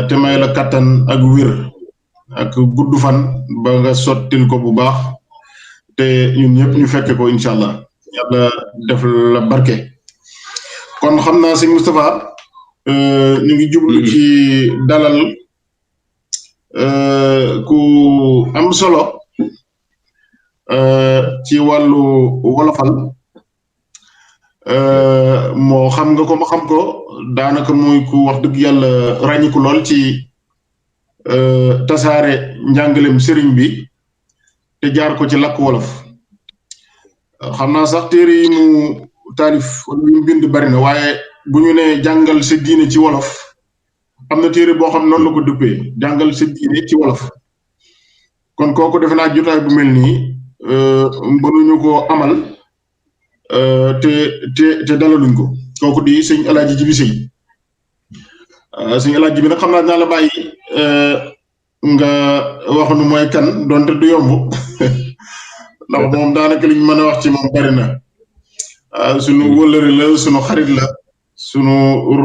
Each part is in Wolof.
te may la kattan ak wér ak gudd fan ba nga sottil ko bu baax te ñun ñëpp ñu fekke ko incha allah yàlla def la barke. kon xam naa sëñ Moustapha ñu ngi jublu ci dalal ku am solo ci wàllu wolofal moo xam nga ko ma xam ko daanaka muy ku wax dëgg yàlla ràññiku lool ci tasaare njàngalem sëriñ bi te jaar ko ci làkk wolof xam naa sax téere yi mu taalif wala yu mu bind bari na waaye bu ñu ne jàngal sa diine ci wolof am na téere boo xam noonu la ko duppee jàngal sa diine ci wolof kon kooku defe naa jotaay bu mel nii mënuñu ko amal te dalaluñ ko kooku di sëñ Alaaji Jibi Sëy sëñ Alaaji Jibi nag xam naa dinaa la bàyyi nga wax nu mooy kan donte du yomb ndax moom daanaka liñ mën a wax ci moom bari na sunu wëllëre la sunu xarit la sunu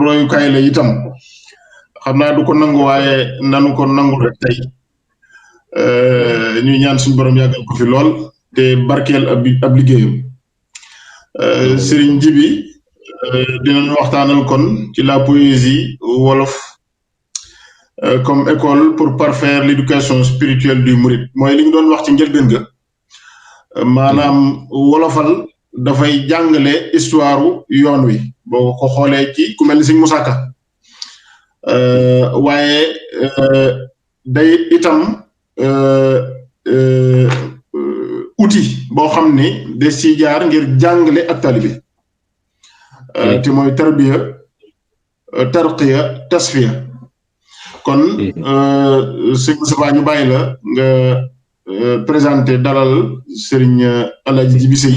royukaay la itam xam naa du ko nangu waaye nanu ko nangu rek tey ñuy ñaan suñu borom yàggal ko fi lool te barkeel ab liggéeyam Serigne Jibi dinañu waxtaanal kon ci la poésie wolof comme école pour parfaire l'éducation spirituelle du mouride mooy li ñu doon wax ci njëlbéen ga maanaam wolofal dafay jàngale histoire yoon wi boo ko xoolee ci ku mel ni sëñ Moussa Ka waaye day itam outil boo xam ni des ci jaar ngir jàngale ak talibi te mooy tarbiya tarqiya tasfiya kon sëñ Moustapha ñu bàyyi la nga présenté dalal Serigne Alaaji Jibi Sëy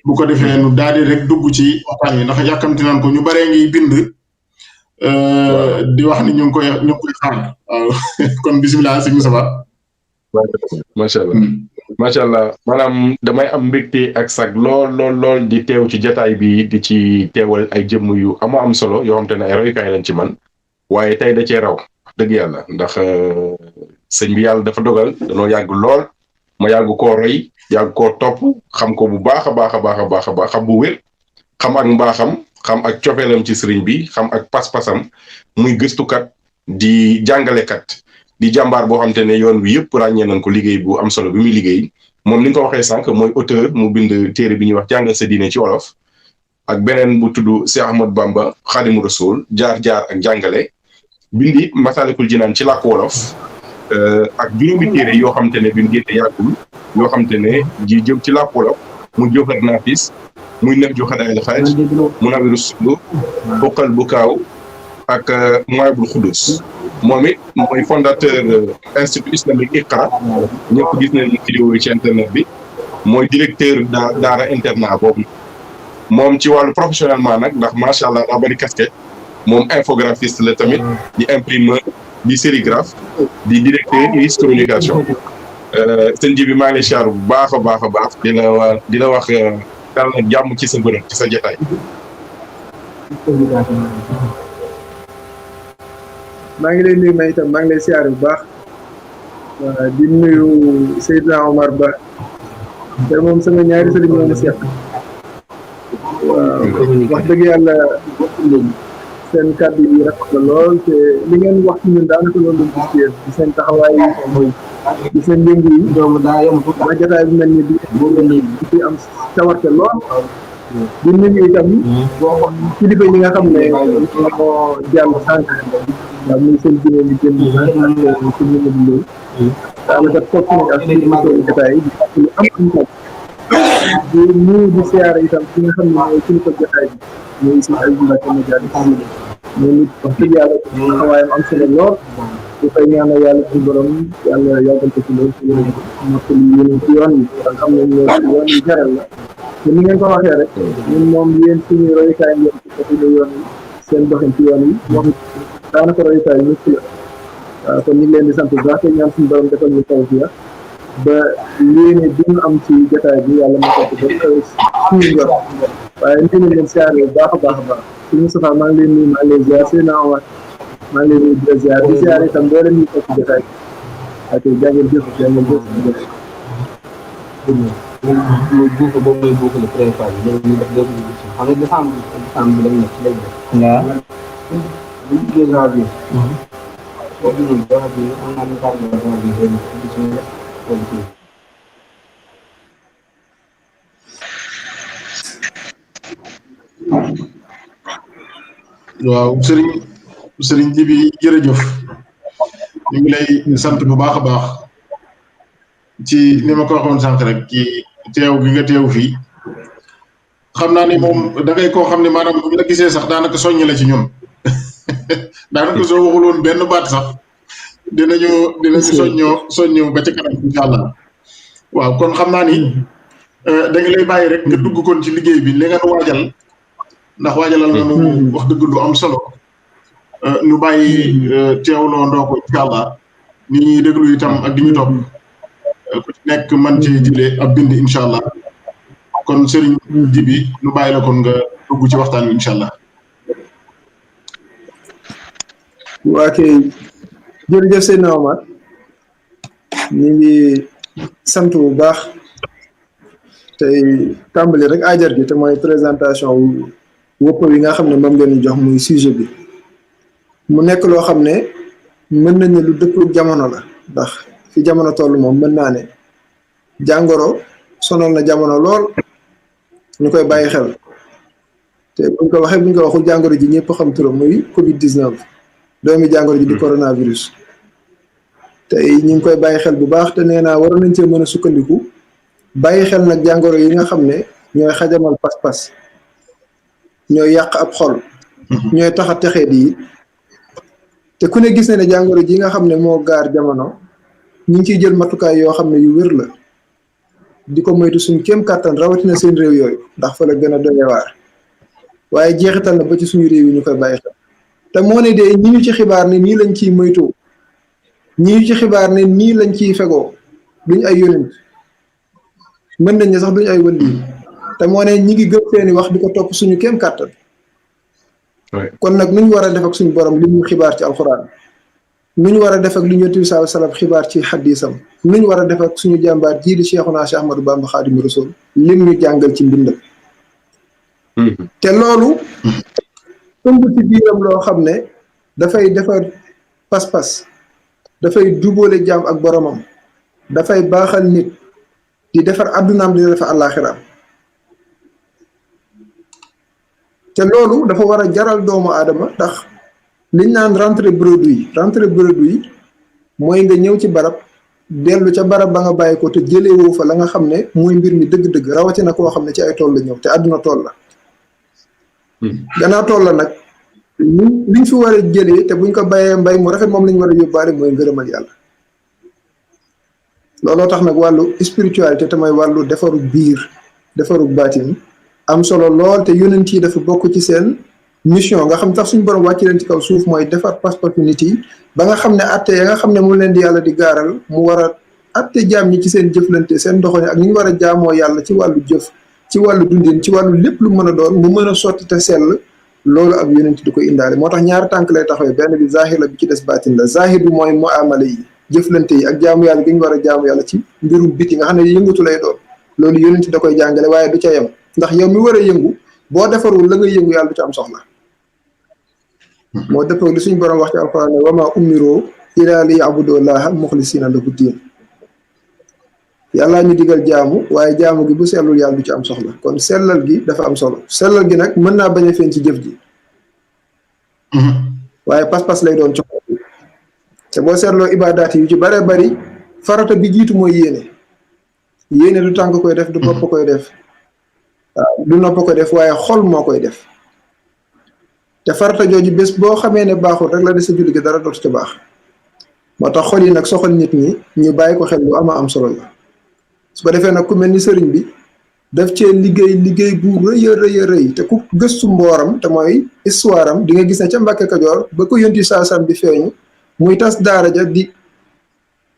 bu ko defee nu daal di rek dugg ci waxtaan wi ndax yàkkamti naan ko ñu baree ngi bind di wax ni ñu ngi koy xaar waaw kon bisimilah sëñ Moustapha macha allah maanaam damay am mbégte ak sag lool di teew ci jataay bi di ci teewal ay jëmm yu am solo yoo xam te ne ay royukaay lañ ci man waaye tey da cee raw dëgg yàlla ndax sëñ bi yàlla dafa dogal danoo yàgg lool ma yàgg koo roy yàgg koo topp xam ko bu baax a baax xam bu wér xam ak mbaaxam xam ak cofeelam ci sëriñ bi xam ak pas-pasam muy gëstukat di jàngalekat di jàmbaar boo xam te ne yoon wi yëpp ràññee nañ ko liggéey bu am solo bi muy liggéey moom ni nga ko waxee sànq mooy auteur mu bind téere bi ñuy wax jàngal sa diine ci wolof ak beneen bu tudd Cheikh Ahmadou Bamba Xaadimu Rasuul jaar-jaar ak jàngale bindi Masaalikul Jinaan ci làkk wolof ak juróomi téere yoo xam te ne bi mu génne yàggul yoo xam te ne ji jëm ci làkk wolof muy Jawhar Naafis muy Nahju Xadaayil Xaaj Munawwirus Sudur Uqal Bukaaw ak Mawaahibul Xuddus moom it mooy fondateur institut islamique Iqra ñëpp gis nañ vidéo yi ci internet bi mooy directeur daara internat boobu moom ci wàllu professionnellement nag ndax macha allah daa bari casquette moom infographiste la tamit di imprimeur di sérigraphe di directeur UIS communication sëñ ji bi maa ngi lay siyaar bu baax a baax di la wax dal na jàmm ci sa bërëb ci sa jotaay. maa ngi lay nuyu may itam maa ngi lay siyaar bu baax di nuyu Seydina Omar Ba te moom sama ñaari sëriñ ñoo ma seq waaw wax dëgg yàlla seen kàddu yi rafet na lool te li ngeen wax ci ñun daanaka loolu lañ gis yéen di seen taxawaay yi di seen yëngu yi waa jotaay bu mel ni di ci am sawarte lool di nuyu itam kilifa yi nga xam ne moo jàll sànq waaw muy seen jine li jëm ak suñu mënu loolu daanaka toog nañ ak suñu émission jotaay bi lu am di nuyu di siyaare itam ki nga xam ne mooy kilifa jotaay bi muy si ay Mbacke Média moom it wax dëgg yàlla taxawaayam am solo lool di koy ñaanal yàlla suñu borom yàlla yàggal ko ci loolu ci yéen ci yoon yi nga xam ne ñoo ci yoon yi jaral la te ni ngeen ko waxee rek ñun moom yéen suñu royukaay ngeen ci côté yoon yi seen doxin ci yoon yi moom daanaka royukaay ñëpp la waaw kon ñu ngi leen di sant bu baax te ñaan suñu borom defal ñu tawfiq ba yéene bi ñu am ci jotaay bi yàlla ma ko ba suñu ngor waaye ñu ngi leen siyaare bu baax a baax suñu Moustapha maa ngi leen nuyu maa ngi leen ziar seen naa wax maa ngi leen di ziar itam boo leen ñu toog ci jotaay ak jàngeen jëf yàlla jëf buufa boobu mooy buufa le prépa bi léegi ñu def deux mille dix xam nga décembre bi lañ nekk léegi waaw bu ñu janvier soo jëloon janvier am naa ñu tànn janvier waaw sëriñ Jibi jërëjëf ñu ngi lay sant bu baax a baax ci ni ma ko waxoon sànq rek ci teew gi nga teew fii xam naa ni moom da ngay koo xam ne maanaam bu ñu la gisee sax daanaka soññ la ci ñun daanaka soo waxul woon benn baat sax dinañu soññoo ba ci kanam incha allah waaw kon xam naa ni dañu lay bàyyi rek nga dugg kon ci liggéey bi li nga waajal ndax waajalal na nu wax dëgg lu am solo ñu bàyyi teewloo ndoo ko incha allah ni ñuy déglu itam ak di ñu topp ku ci nekk man ci jëlee ab bind incha allah kon sëriñ Jibi nu bàyyi la kon nga dugg ci waxtaan wi incha allah. waa kay jërëjëf Seydina Omar ñu ngi sant bu baax tey tàmbali rek ajar gi te mooy présentation wëpp yi nga xam ne moom ngeen jox muy sujet bi mu nekk loo xam ne mën nañ ne lu dëppoo jamono la ndax fi jamono toll moom mën naa ne jàngoro sonal na jamono lool ñu koy bàyyi xel te buñ ko waxee buñ ko waxul jàngoro ji ñëpp xam turam muy Covid 19 doomi jàngoro ji di coronavirus tey ñu ngi koy bàyyi xel bu baax te nee naa waroon nañ cee mën a sukkandiku bàyyi xel nag jàngoro yi nga xam ne ñooy xajamal pas-pas ñooy yàq ab xol ñooy tax a texee di te ku ne gis ne jàngoro ji nga xam ne moo gaar jamono ñu ngi ciy jël matukaay yoo xam ne yu wér la di ko moytu suñ kéem kàttan rawatina seen réew yooyu ndax fa la gën a doy waar waaye jeexital na ba ci suñu réew yi ñu koy bàyyi xel te moo ne de ñi ñu ci xibaar ne nii lañ ciy moytoo ñi ñu ci xibaar ne nii lañ ciy fegoo duñ ay yonent mën nañ ne sax duñ ay wëlli te moo ne ñi ngi gëm seeni wax di ko topp suñu kéem kàttan kon nag nu ñu war a def ak suñu borom li ñu xibaar ci alxuraan nu ñu war a def ak li ñu Yonent bi sallallahu alayhi wa sallam xibaar ci xaddiisam nu ñu war a def ak suñu jàmbaar jii di Cheikhuna Cheikh Ahmadou Bamba Xaadimu Rasuul lim ñu jàngal ci mbindam te loolu ëmb ci biiram loo xam ne dafay defar pas-pas dafay jubóole jaam ak boromam dafay baaxal nit di defar addunaam di defar àllaaxiraam te loolu dafa war a jaral doomu aadama ndax liñ naan rentrée bredouille mooy nga ñëw ci barab dellu ca barab ba nga bàyyi ko te jëlee woo fa la nga xam ne mooy mbir mi dëgg-dëgg rawatina koo xam ne ci ay tool la ñëw te àdduna tool la gannaaw tool la nag liñ fi war a jëlee te buñ ko bàyyee mbay mu rafet moom lañ war a yóbbaale mooy ngërëmal yàlla looloo tax nag wàllu spiritualité te mooy wàllu defaru biir defaru baatin am solo lool te yonent yi dafa bokk ci seen mission nga xam tax suñu borom wàcc leen ci kaw suuf mooy defar pas-pasu nit yi ba nga xam ne atte ya nga xam ne mu leen di yàlla di gaaral mu war a atte jaam ñi ci seen jëflante seen doxalin ak ni ñu war a jaamoo yàlla ci wàllu jëf ci wàllu dundin ci wàllu lépp lu mën a doon mu mën a sotti te sell loolu ab yonent di ko indaale moo tax ñaari tànk lay taxawee benn bi zahir la bi ci des baatin la zahir bi mooy muamala yi jëflante yi ak jaamu yàlla gi ñu war a jaamu yàlla ci mbirum biti nga xam ne yëngatu lay doon loolu yonent da koy jàngale waaye du ca yem ndax yow mi war a yëngu boo defarul la nga yëngu yàlla du ci am soxla moo dëppoo li suñu borom wax ci alxuraan ne wa maa umiroo illaa liya'budullaaha muxlisiina lahu diin yàllaa ñu digal jaamu waaye jaamu gi bu sellul yàlla du ci am soxla kon sellal gi dafa am solo sellal gi nag mën naa bañ a feeñ ci jëf ji waaye pas-pas lay doon cox te boo seetloo ibaadaat yu ci bare bari farata bi jiitu mooy yéene du tànk koy def du bopp koy def waaw du nopp koy def waaye xol moo koy def te farata jooju bés boo xamee ne baaxul rek la des sa julli gi dara dootu ca baax moo tax xol yi nag soxal nit ñi ñu bàyyi ko xel lu am solo la su ko defee nag ku mel ni sëriñ bi daf cee liggéey bu rëy a rëy te ku gëstu mbooram te mooy histoire am di nga gis ne ca Mbàkke Kajoor ba ko yonti saasam bi feeñu muy tas daara ja di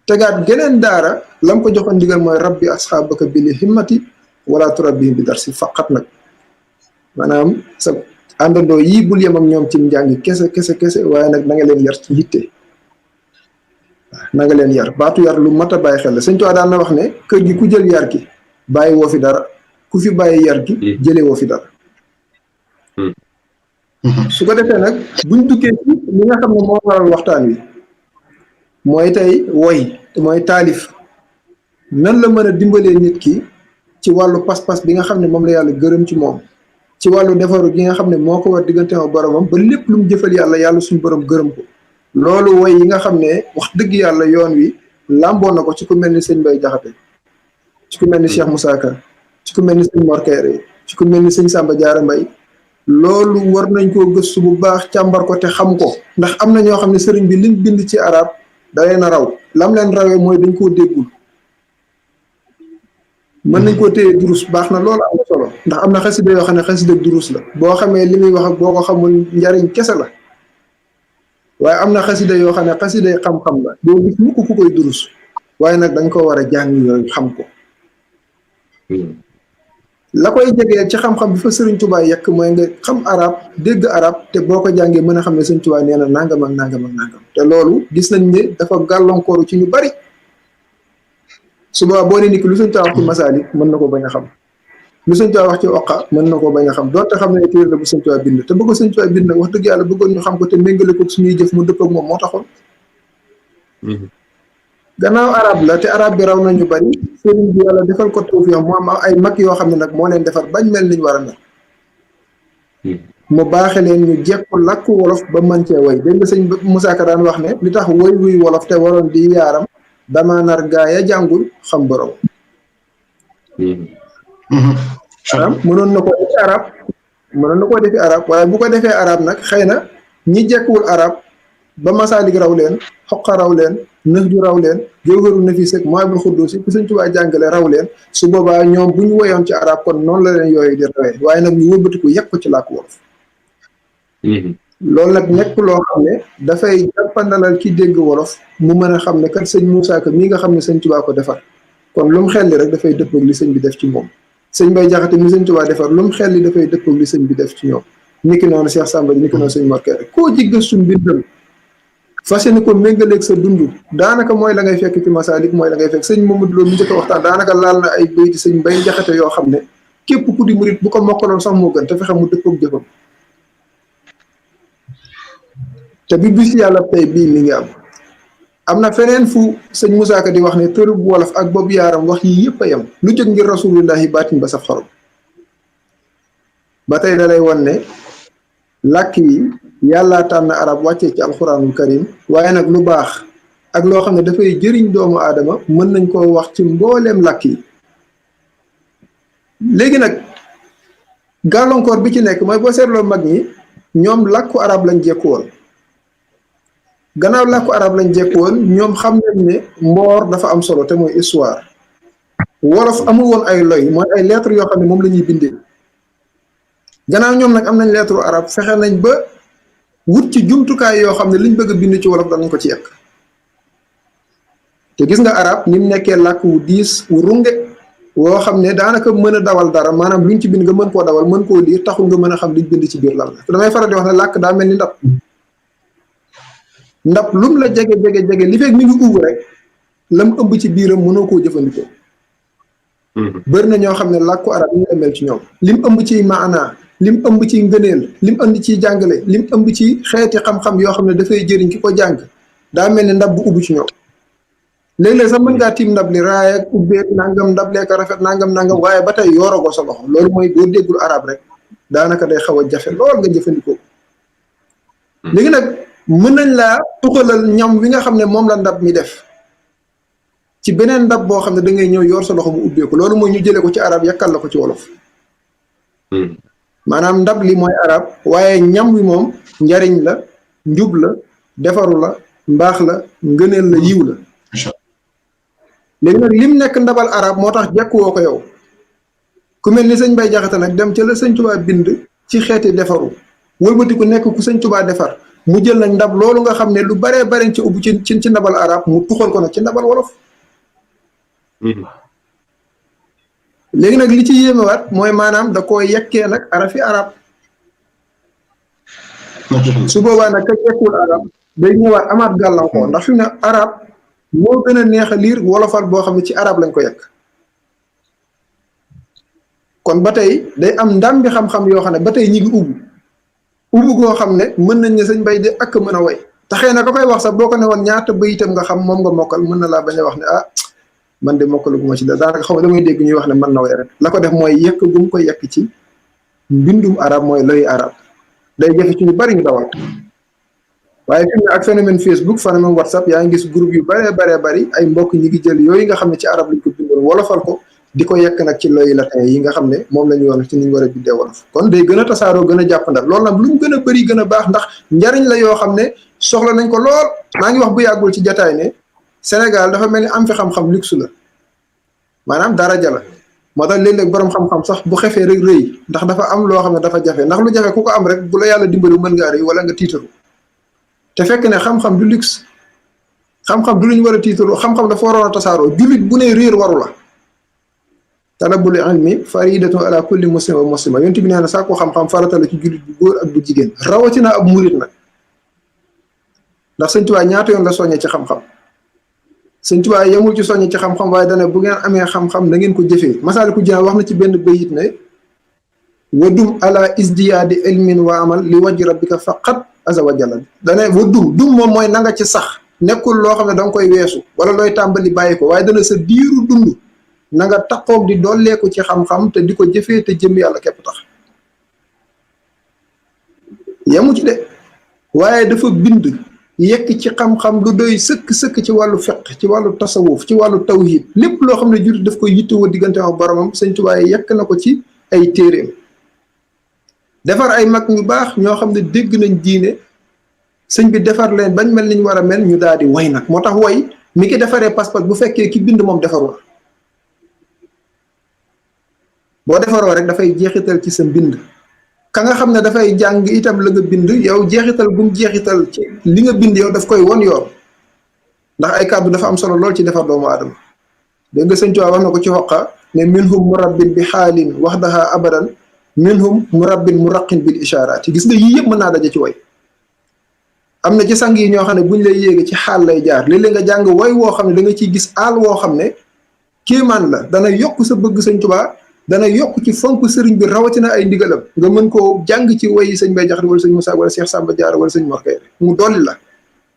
tegaat geneen daara lam ko joxoon ndigal mooy rabbi asxaabaka bil himmati wala turabbihim bi darsi faqat nag maanaam àndandoo yii bul yem ak ñoom ci njàng kese waaye nag na nga leen yar ci yitte na nga leen yar baatu yar lu mat a bàyyi xel la sëñ Tuubaa daan na wax ne kër gi ku jël yar gi bàyyi woo fi dara ku fi bàyyi yar gi jëlee woo fi dara su ko defee nag buñ duggee ci li nga xam ne moo waral waxtaan wi mooy tey woy te mooy taalif nan la mën a dimbalee nit ki ci wàllu pas-pas bi nga xam ne moom la yàlla gërëm ci moom ci wàllu defaru gi nga xam ne moo ko war diggante ak boromam ba lépp lu mu jëfal yàlla suñu borom gërëm ko loolu woy yi nga xam ne wax dëgg yàlla yoon wi làmboo na ko ci ku mel ni sëñ Mbay Jaxate ci ku mel ni Cheikh Moussa Ka ci ku mel ni sëñ Mor Kayre ci ku mel ni sëñ Samba Diarra Mbay loolu war nañ koo gëstu bu baax càmbar ko te xam ko ndax am na ñoo xam ne sëriñ bi liñ bind ci arab da leen a raw lam leen rawee mooy dañ koo déggul mën nañ koo téye durus baax na loolu am na solo ndax am na xasida yoo xam ne xasida durus la boo xamee li muy wax ak boo ko xamul njariñ kese la waaye am na xasida yoo xam ne xasida yi xam-xam la doo gis mukk ku koy durus waaye nag dañ ko war a jàng yooyu xam ko la koy jegee ci xam-xam bi fa Sëriñ Tuubaa yekk mooy nga xam arab dégg arab te boo ko jàngee mën a xam ne Sëriñ Tuubaa nee na nangam ak nangam ak nangam te loolu gis nañ ne dafa gàllankooru ci ñu bari suba boo ne nit ki lu Sëriñ Tuubaa wax ci masaalik mën na ko bañ a xam lu Sëriñ Tuubaa wax ci oqa mën na ko bañ a xam doonte xam ne téere la bu Sëriñ Tuubaa bind te bëgg Sëriñ Tuubaa bind nag wax dëgg yàlla bëggoon ñu xam ko te méngale ko suñuy jëf mu dëpp ak moom moo taxoon gannaaw arab la te arab bi raw nañu bari sëriñ bi yàlla defal ko tawfiix mu am ay mag yoo xam ne nag moo leen defar bañ mel niñ war a mel mu baaxe leen ñu jekku làkku wolof ba mën cee woy dégg nga sëñ Moussa Ka daan wax ne li tax woy wuy wolof te waroon di yaaram dama nar gaa ya jàngul xam borom mënoon na ko defi arab waaye bu ko defee arab nag xëy na ñi jekkuwul arab ba masaalik raw leen xoqa raw leen nëx ju raw leen jawharu nafis ak mawaahibul quddus ku Sëñ Tuubaa jàngale raw leen su boobaa ñoom bu ñu woyoon ci arab kon noonu la leen yooyu di rawee waaye nag ñu wëlbatiku yekk ko ci làkk wolof loolu nag nekk loo xam ne dafay jàppandalal ki dégg wolof mu mën a xam ne kat sëñ Moussa Ka mii nga xam ne Sëñ Tuubaa ko defar kon lu mu xel li rek dafay dëppoog li sëñ bi def ci moom sëñ Mbay Jaxate mi Sëñ Tuubaa defar lu mu xel li dafay dëppoog li sëñ bi def ci ñoom niki noonu Cheikh Samba niki noonu sëñ Mor Kayre koo ci gëstu mbindam fas yéene ko méngaleeg sa dund daanaka mooy la ngay fekk ci masaalik mooy la ngay fekk sëñ Mamadou Lo mi njëkk a waxtaan daanaka laal na ay béy di sëñ Mbay Jaxate yoo xam ne képp ku di murit bu ko mokkaloon sax moo gën te fexe mu dëppoog jëfam te bi bis yàlla tey bii mi ngi am na feneen fu sëñ Moussa Ka di wax ne tërub wolof ak boobu yaaram wax yi yëpp a yem lu jóg ngir rasulullahi baatin ba saf xorom ba tey da lay won ne làkk yi yàlla tànn arab wàccee ci alxuraanul karim waaye nag lu baax ak loo xam ne dafay jëriñ doomu aadama mën nañ koo wax ci mbooleem làkk yi léegi nag gàllankoor bi ci nekk mooy boo seetloo mag ñi ñoom làkku arab lañ jekku woon gannaaw làkku arab lañ jekku woon ñoom xam nañ ne mboor dafa am solo te mooy histoire wolof amul woon ay loy mooy ay lettres yoo xam ne moom la ñuy bindee gannaaw ñoom nag am nañ lettre arab fexe nañ ba wut ci jumtukaay yoo xam ne liñ bëgg a bind ci wolof danañ ko ci yekk te gis nga arab ni mu nekkee làkk wu diis wu runge woo xam ne daanaka mën a dawal dara maanaam luñ ci bind nga mën koo dawal mën koo liir taxul nga mën a xam liñ bind ci biir lan la te damay faral di wax ne làkk daa mel ni ndab lum la jege li fekk mi ngi ubbi rek lam ëmb ci biiram mënoo koo jëfandikoo bëri na ñoo xam ne làkku arab ñu mel ci ñoom lim ëmb ci maanaa lim ëmb ci ngëneel lim ëmb ci jàngale lim ëmb ci xeeti xam-xam yoo xam ne dafay jëriñ ki ko jàng daa mel ni ndab bu ubbi ci ñoom léeg-léeg sax mën ngaa tiim ndab li raay ak ubbeek nangam ndab lee ko rafet nangam waaye ba tey yooragoo sa loxo loolu mooy boo déggul arab rek daanaka day xaw a jafe lool nga jëfandikoo léegi nag mën nañ laa tuxalal ñam wi nga xam ne moom la ndab mi def ci beneen ndab boo xam ne da ngay ñëw yor sa loxo mu ubbeeku loolu mooy ñu jëlee ko ci arab yakkal la ko ci wolof maanaam ndab li mooy arab waaye ñam wi moom njariñ la njub la defaru la mbaax la ngëneel la yiw la léegi nag lim nekk ndabal arab moo tax jekkuwoo ko yow ku mel ni sëñ Mbay Jaxate nag dem ca la sëñ Tuubaa bind ci xeeti defaru wëlbati ku nekk ku sëñ Tuubaa defar mu jël nag ndab loolu nga xam ne lu baree bare ci ubbi ci ndabal arab mu tuxal ko nag ci ndabal wolof léegi nag li ci yéemewaat mooy maanaam da koo yekkee nag arafi arab su boobaa nag ka jekkul arab day ñëwaat amaat gàllankoor ndax fi mu ne arab moo gën a neex a liir wolofal boo xam ne ci arab lañ ko yekk kon ba tey day am ndam bi xam-xam yoo xam ne ba tey ñi ngi ubbu goo xam ne mën nañ ne sëñ Mbay de ak mën a way taxee na ko koy wax sax boo ko ne woon ñaata bayitam nga xam moom nga mokkal mën na laa bañ a wax ne ah man de mokkalu gu ma ci da daanaka xaw ma damay dégg ñuy wax ne mën na way rek la ko def mooy yekk gu mu ko yekk ci mbindum arab mooy loy arab day jafe ci ñu bari ñu dawal waaye fi mu ne ak phénomène Facebook phénomène WhatsApp yaa ngi gis groupe yu baree bari ay mbokk ñi ngi jël yooyu nga xam ne ci arab lañ ko bindoon wolofal ko di ko yekk nag ci loy latin yi nga xam ne moom la ñu woon ci ni ñu war a bindee wolof kon day gën a tasaaroo gën a jàppandal loolu nag lu mu gën a bëri gën a baax ndax njariñ la yoo xam ne soxla nañ ko lool maa ngi wax bu yàggul ci jataay ne Sénégal dafa mel ni am fi xam-xam luxe la maanaam daraja la moo tax léeg-léeg borom xam-xam sax bu xefee rek rëy ndax dafa am loo xam ne dafa jafe ndax lu jafe ku ko am rek bu la yàlla dimbali mën ngaa rëy wala nga tiitaru te fekk ne xam-xam du luxe xam-xam du lu ñu war a tiitaru xam-xam dafa waroon a tasaaroo jullit bu ne réer waru la talabul ilmi faridatun ala kulli muslim wa muslima yonent bi nee na sàkku xam-xam farata la ci jullit bu góor ak bu jigéen rawatina ab murit nag ndax sëñ Tuubaa ñaata yoon la soññee ci xam-xam sëñ Tuubaa yemul ci soññee ci xam-xam waaye dane bu ngeen amee xam-xam na ngeen ko jëfee Masaalikul Jinaan wax na ci benn bayit ne wadum ala isdiyaadi ilmin wa amal li wajhi rabbika faqat azza wa jalla dane wadum moom mooy na nga ci sax nekkul loo xam ne da nga koy weesu wala looy tàmbali bàyyi ko waaye dana sa diiru dund na nga taqoog di dolleeku ci xam-xam te di ko jëfee te jëm yàlla képp tax yemu ci de waaye dafa bind yekk ci xam-xam lu doy sëkk ci wàllu fiqh ci wàllu tasawuf ci wàllu tawhid lépp loo xam ne jullit daf koy yittewoo diggante ak boromam sëñ Tuubaa yekk na ko ci ay téeréem defar ay mag ñu baax ñoo xam ne dégg nañ diine sëñ bi defar leen bañ mel niñ war a mel ñu daal di way nag moo tax way mi ki defaree pas-pas bu fekkee ki bind moom defaru na boo defaroo rek dafay jeexital ci sa mbind ka nga xam ne dafay jàng itam la nga bind yow jeexital gum jeexital ci li nga bind yow daf koy won yoon ndax ay kàddu dafa am solo lool ci defar doomu aadama dégg nga sëñ Tuubaa wax na ko ci xoqa ne minhum murabbin bi xaalin waxdaha abadan minhum murabbin muraqin bil isharaat gis nga yii yëpp mën naa daje ci way am na ci sang yi ñoo xam ne buñ lay yéege ci xaal lay jaar léeg-léeg nga jàng way woo xam ne da nga ciy gis aal woo xam ne kéemaan la dana yokk sa bëgg sëñ Tuubaa dana yokk ci fonk sëriñ bi rawatina ay ndigalam nga mën koo jàng ci way sëñ Bay Jaxate wala sëñ Musaa wala Cheikh Samba Diarra wala sëñ Mor Kayre mu dolli la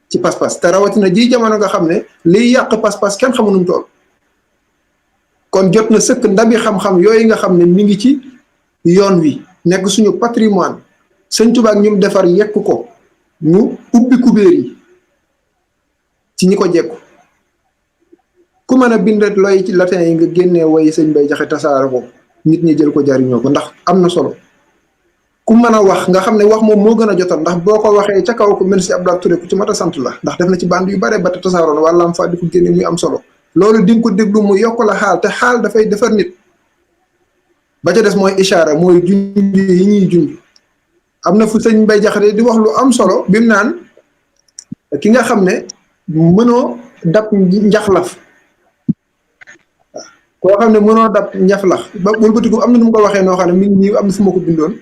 ci pas-pas te rawatina ji jamono nga xam ne liy yàq pas-pas kenn xamu nu mu toll kon jot na sëkk ndabi xam-xam yooyu nga xam ne mi ngi ci yoon wi nekk suñu patrimoine sëñ Tuubaa ak ñu defar yekk ko ñu ubbi kubéer yi ci ñi ko jekku ku mën a bind looy ci latin yi nga génnee way sëñ Bay Jaxate tasaare ko nit ñi jël ko jariñoo ko ndax am na solo ku mën a wax nga xam ne wax moom moo gën a jotal ndax boo ko waxee ca kaw ko mel si Abdoulaye Touré ku ci mat a sant la ndax def na ci band yu bare ba te tasaaroon wala am fa di ko génne muy am solo loolu di nga ko déglu mu yokk la xaal te xaal dafay defar nit ba ca des mooy ishaara mooy junj yi ñuy junj am na fu sëñ Bay Jaxate di wax lu am solo bi mu naan ki nga xam ne mënoo dab njaxlaf koo xam ne mënoo dab njaflax ba wëlbatiku am na nu mu ko waxee noo xam ne mi ngi nii am na fu ma ko bindoon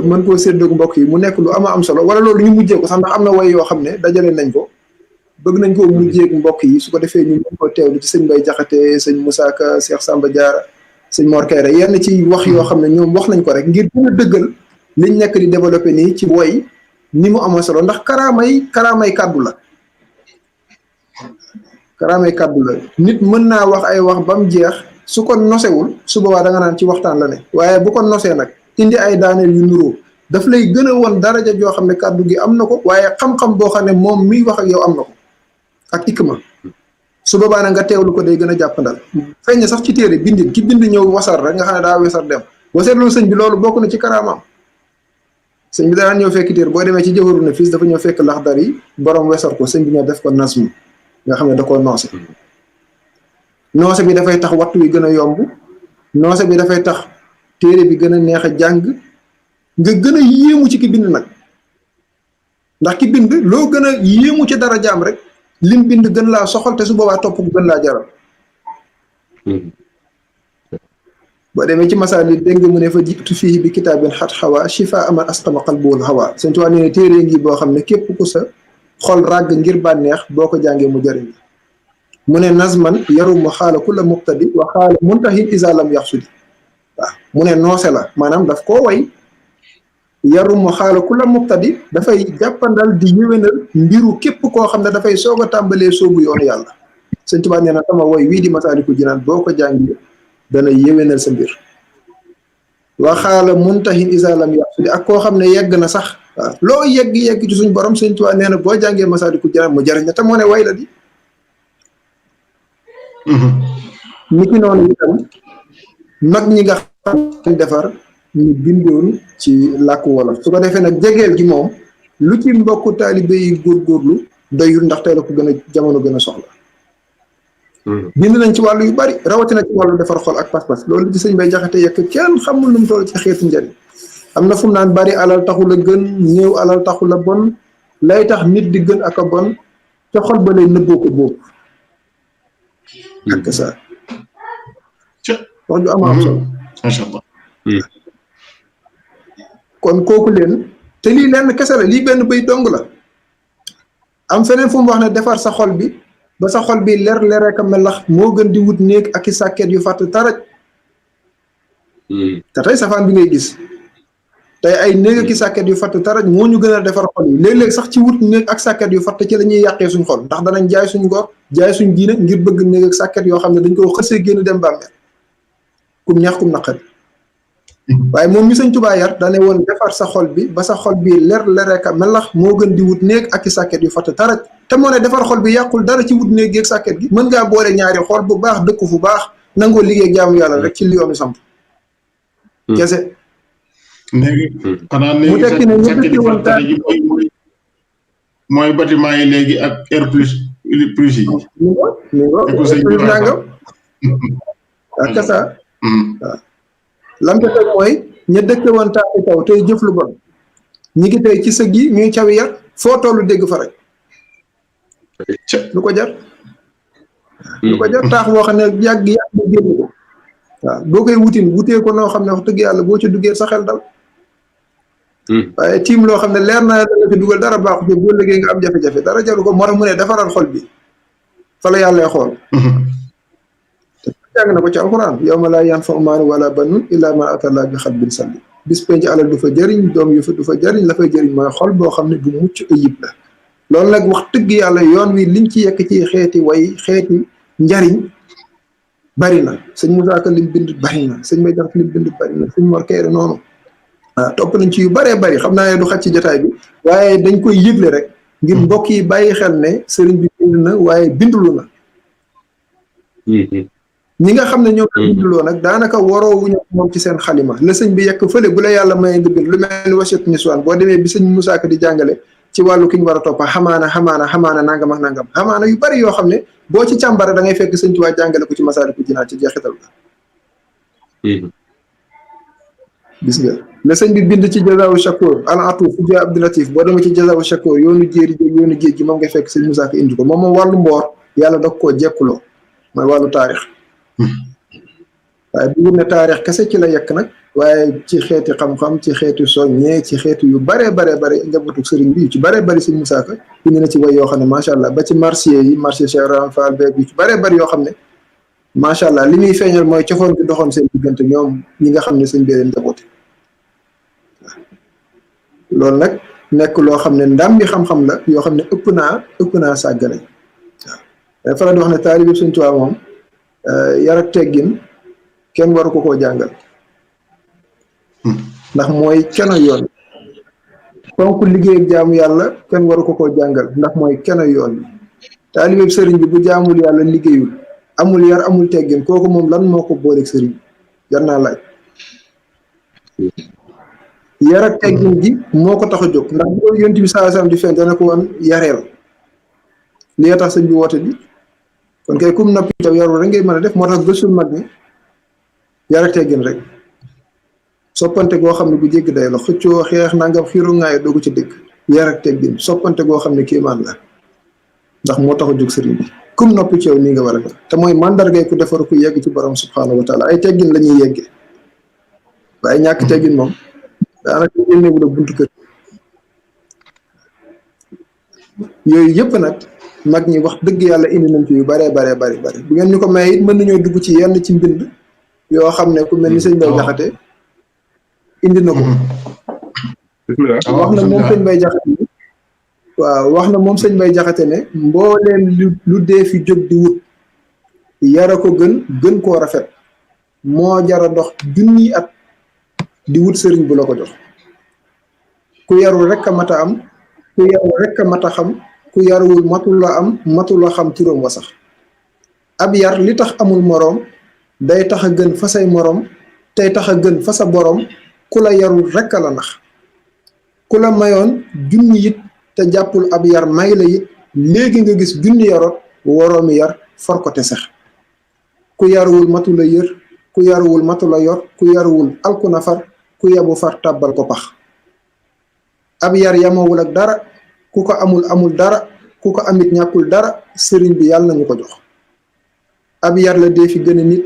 mën koo séddoog mbokk yi mu nekk lu am solo wala loolu ñu mujjee ko sax ndax am na way yoo xam ne dajale nañ ko bëgg nañ koo mujjeeg mbokk yi su ko defee ñu mën ko teewlu ci sëñ Bay Jaxate sëñ Musaa Ka Cheikh Samba Diarra sëñ Mor Kayre yenn ci wax yoo xam ne ñoom wax nañ ko rek ngir gën a dëggal liñ nekk di développé nii ci woy ni mu amoon solo ndax karaamay kàddu la karaamay kàddu la nit mën naa wax ay wax ba mu jeex su ko nosewul su boobaa da nga naan ci waxtaan la ne waaye bu ko nosee nag indi ay daaneel yu nuroo daf lay gën a won daraja joo xam ne kàddu gi am na ko waaye xam-xam boo xam ne moom miy wax ak yow am na ko ak ikma su boobaa nag nga teewlu ko day gën a jàppandal feeñ sax ci téere bindin ki bind ñëw wasar rek nga xam ne daa wasar dem wasar loolu sëñ bi loolu bokk na ci karaamaam sëñ bi daan ñëw fekk téere boo demee ci jëwaru na fii dafa ñëw fekk laxdar yi borom wesar ko sëñ bi ñëw def ko nasmu nga xam ne da koo noose noose bi dafay tax waxtu wi gën a yomb noose bi dafay tax téere bi gën a neex a jàng nga gën a yéemu ci ki bind nag ndax ki bind loo gën a yéemu ci dara jaam rek lim bind gën laa soxal te su boobaa topp gën laa jaral boo demee ci masaali dégg nga mu ne fa jiitu fii bi kitaabin xat xawa shifa aman asqama qalbuhu hawa Sëñ Tuubaa nee na téere ngi boo xam ne képp ku sa xol ràgg ngir bànneex boo ko jàngee mu jëriñ mu ne nazman yarumu xaala kulla muqtadi wa xaala muntahin isa lam yaxsudi waaw mu ne noose la maanaam daf koo way yarumu xaala kulla muqtadi dafay jàppandal di yéwénal mbiru képp koo xam ne dafay soog a tàmbalee soobu yoonu yàlla Sëñ Tuubaa nee na sama woy wii di Masaalikul Jinaan boo ko jàngee dana yéwénal sa mbir waxaala muntahin isa lam yaxsudi ak koo xam ne yegg na sax waaw loo yegg ci suñ borom Sëñ Tuubaa nee na boo jàngee Masaalikul Jinaan mu jariñ la te moo ne way la di niki noonu itam mag ñi nga xam defar ñu bindoon ci làkku wolof su ko defee nag jegeel gi moom lu ci mbokku taalibe yi góorgóorlu doyul ndax tey la ko gën a jamono gën a soxla bind nañ ci wàllu yu bari rawatina ci wàllu defar xol ak pas-pas loolu ci sëñ Bay Jaxate yekk kenn xamul nu mu toll ci xeetu njariñ am na fu mu naan bari alal taxul a gën néew alal taxul a bon lay tax nit di gën ak a bon te xol ba lay nëbboo ko boobu ak ça wax ju am solo macha allah kon kooku leen te lii lenn kese la lii benn bay dong la am feneen fu mu wax ne defar sa xol bi ba sa xol bi leer rek a melax moo gën di wut néeg ak i sàkket yu fàtt taraj te tey safaan bi ngay gis tey ay néeg ak i sàkket yu fàtt taraj moo ñu gën a defar xol yi léeg-léeg sax ci wut néeg ak sàkket yu fàtt ci la ñuy yàqee suñ xol ndax danañ jaay suñ ngor jaay suñ diine ngir bëgg néeg ak sàkket yoo xam ne dañ ko xësee génn dem bàmmeel kum ñax kum naqari waaye moom mi Sëñ Tuubaa yar dane woon defar sa xol bi ba sa xol bi leer rek a melax moo gën di wut néeg ak i sàkket yu fàtt taraj te moo ne defar xol bi yàqul dara ci wut néeg ak sàkket gi mën ngaa boole ñaari xol bu baax dëkku fu baax nangoo liggéey jaamu yàlla rek ci li yoonu samp kese léegi xanaa léegi mu tekki ne ñu dëkki woon ta mooy bâtiment yi léegi ak R plus yi plus nangam ak kasa waaw lam ca teg mooy ña dëkke woon taati kaw tey jëf lu bon ñi ngi tey ci sëg yi ñuy cawi yar foo tollu dégg fa rek lu ko jar taax boo xam ne yàgg mu génn ko waaw boo koy wutee ko noo xam ne wax dëgg yàlla boo ci duggee sa xel dal waaye tiim loo xam ne leer naa la ci dugal dara baaxu ci boo liggéey nga am jafe-jafe dara jaru ko moo tax mu ne defaral xol bi fa la yàlla xool jàng na ko ci alxuraan yawma laa yanfa'u maalun wala banuun illaa man ataa Allaaha bi qalbin saliim bis penc alal du fa jëriñ doom yu fa du fa jëriñ la fay jëriñ mooy xol boo xam ne bu mucc ayib la loolu nag wax dëgg yàlla yoon wi liñ ci yekk ci xeeti xeeti njariñ bari na sëñ Moussa Ka lim bind bari na sëñ Bay Jaxate lim bind bari na sëñ Mor Kayre noonu waaw topp nañ ci yu baree bari xam naa ne du xaj ci jotaay bi waaye dañ koy yëgle rek ngir mbokk yi bàyyi xel ne sëriñ bi bind na waaye bindulu na ñi nga xam ne ñoom la binduloo nag daanaka waroo wuñu moom ci seen xalima la sëñ bi yekk fële bu la yàlla may nga bind lu mel ni wasiat niswaan boo demee bi sëñ Moussa Ka di jàngale ci wàllu ki ñu war a toppa xamaana nangam ak nangam xamaana yu bari yoo xam ne boo ci càmbara da ngay fekk sëñ Tuubaa jàngale ko ci Masaalikul Jinaan ci jeexital ba gis nga la sëñ bi bind ci Jazaawu Shakoor al atuuf fu ja Abdulatif boo demee ci Jazaawu Shakoor yoonu géej gi moom ngay fekk sëñ Moussa Ka indi ko moom wàllu mboor yàlla dog koo jekkuloo mooy wàllu taarix waaye bu ne taarix kese ci la yekk nag waaye ci xeeti xam-xam ci xeeti soññee ci xeeti yu bare njabootu sëriñ bi yu ci bare bari sëñ Moussa Ka indi na ci way yoo xam ne macha allah ba ci marché Cheikh Ibrahima Fall beeg yu ci bare bari yoo xam ne macha allah li muy feeñal mooy cofoon bi doxoon seen diggante ñoom ñi nga xam ne sëñ bee leen njaboote loolu nag nekk loo xam ne ndam bi xam-xam la yoo xam ne ëpp naa sàggane waaw fa la di wax ne taalibe Sëñ Tuubaa moom yar ak teggin kenn waru ko koo jàngal ndax mooy keno yoon fonk liggéey ak jaamu yàlla kenn waru ko koo jàngal ndax mooy keno yoon taalibe sëriñ bi bu jaamul yàlla liggéeyul amul yar amul teggin kooku moom lan moo ko booleeg sëriñ jar naa laaj yar ak teggin gi moo ko tax a jóg ndax bu yonent bi sallallahu alayhi wasallam di feeñ dana ko woon yareel li tax sëñ bi woote bi kon kay kum noppi taw yarul rek ngay mën a def moo tax gësul mag ni yar ak teggin rek soppante goo xam ne bu jégg day la xëccoo xeex nangam xiiru ngaayo doogu ci dëkk yar ak teggin soppante goo xam ne kéemaan la ndax moo tax a jóg sëriñ bi kum noppi ci yow nii nga war a def te mooy mandargay ku defar ku yegg ci borom subhaanahu wa taala ay teggin la ñuy yegge waaye ñàkk teggin moom daanaka génnewu la buntu kër yooyu yëpp nag mag ñi wax dëgg yàlla indi nañ ci yu bari bu ngeen ñu ko may it mën nañoo dugg ci yenn ci mbind yoo xam ne ku mel ni sëñ Bay Jaxate indi na ko wax na moom sëñ Bay Jaxate waaw wax na moom sëñ Bay Jaxate ne mbooleem lu dee fi jóg di wut yara ko gën koo rafet moo jara dox junniy at di wut sëriñ bu la ko jox ku yarul rek a mat a am ku yarul rek a mat a xam ku yaruwul matula am matula xam turam wa sax ab yar li tax amul moroom day tax a gën fa say moroom tey tax a gën fa sa boroom ku la yarul rek a la nax ku la mayoon junni it te jàppul ab yar may la it léegi nga gis junni yaroot woroomi yar for ko te sax ku yaruwul matula yër ku yaruwul matula yor ku yaruwul alku na far ku yabu far tàbbal ko pax ab yar yamawul ak dara ku ko amul dara ku ko amit ñàkkul dara sëriñ bi yàlla nañu ko jox ab yar la dee fi gën a nit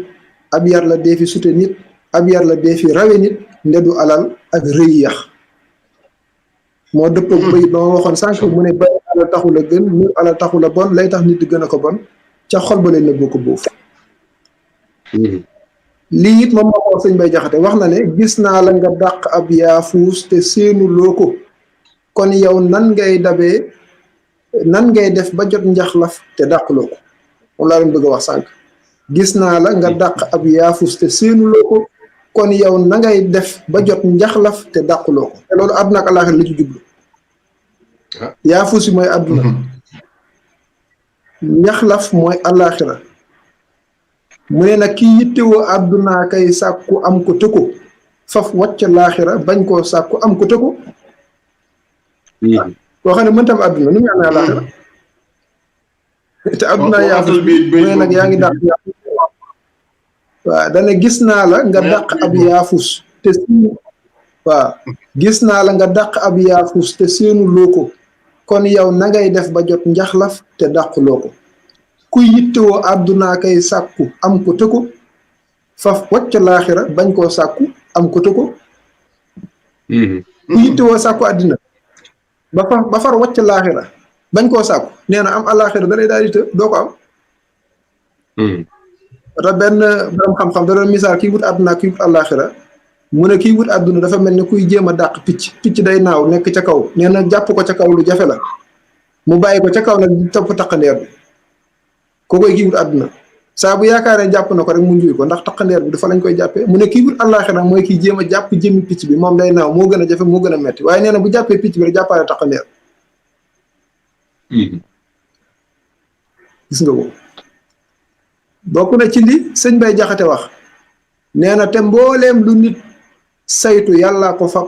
ab yar la dee fi sute nit ab yar la dee fi rawe nit ndedu alal ak rëy yax moo dëppoog bayit ba ma waxoon sànq mu ne bay alal taxul a gën ñu alal taxul a bon lay tax nit di gën a ko bon ca xol ba leen na boo ko boof lii it moom moo ko sëñ Bay Jaxate wax na ne gis naa la nga dàq ab yaafuus te seenu loo ko kon yow nan ngay def ba jot njaxlaf te dàqloo ko moom laa leen bëgg a wax sànq gis naa la nga dàq ab yaafus te séenuloo ko kon yow na ngay def ba jot njaxlaf te dàqloo ko te loolu àdduna ak àllaaxira la ci jublu yaafus yi mooy àdduna njaxlaf mooy àllaaxira mu ne nag kii yittewoo àdduna kay sàkku am ko tëkko faf wàcc laaxira bañ koo sàkku am ko tëkko koo xam ne mënta am àdduna nu muy amee àllaaxira te àdduna yaafus mu ne nag yaa ngi dàq yaafus waaw dana gis naa la nga dàq ab yaafus te seenu waaw gis naa la nga dàq ab yaafus te seenu loo ko kon yow na ngay def ba jot njaxlaf te dàquloo ko ku yittewoo àdduna kay sàkku am ko tëkko faf wàcc laaxira bañ koo sàkku am ko tëkko ku yittewoo sàkku àddina ba far wàcc laaxira bañ koo sàkku nee na am àllaaxira da lay daal di të doo ko am wata benn borom xam-xam da doon misaal kii wut àdduna kii wut àllaaxira mu ne kii wut àdduna dafa mel ne kuy jéem a dàq picc day naaw nekk ca kaw nee na jàpp ko ca kaw lu jafe la mu bàyyi ko ca kaw nag topp taqandeer bi kookoy kii wut àdduna saa bu yaakaaree jàpp na ko rek mu njuy ko ndax taqandeer bi dafa lañ koy jàppee mu ne kii wut àllaaxira mooy kii jéem a jàpp jëmmi picc bi moom day naaw moo gën a jafe moo gën a metti waaye nee na bu jàppee picc bi rek jàppaale taqandeer gis nga ko bokk na ci li sëñ Bay Jaxate wax nee na te mbooleem lu nit saytu yàlla ko fab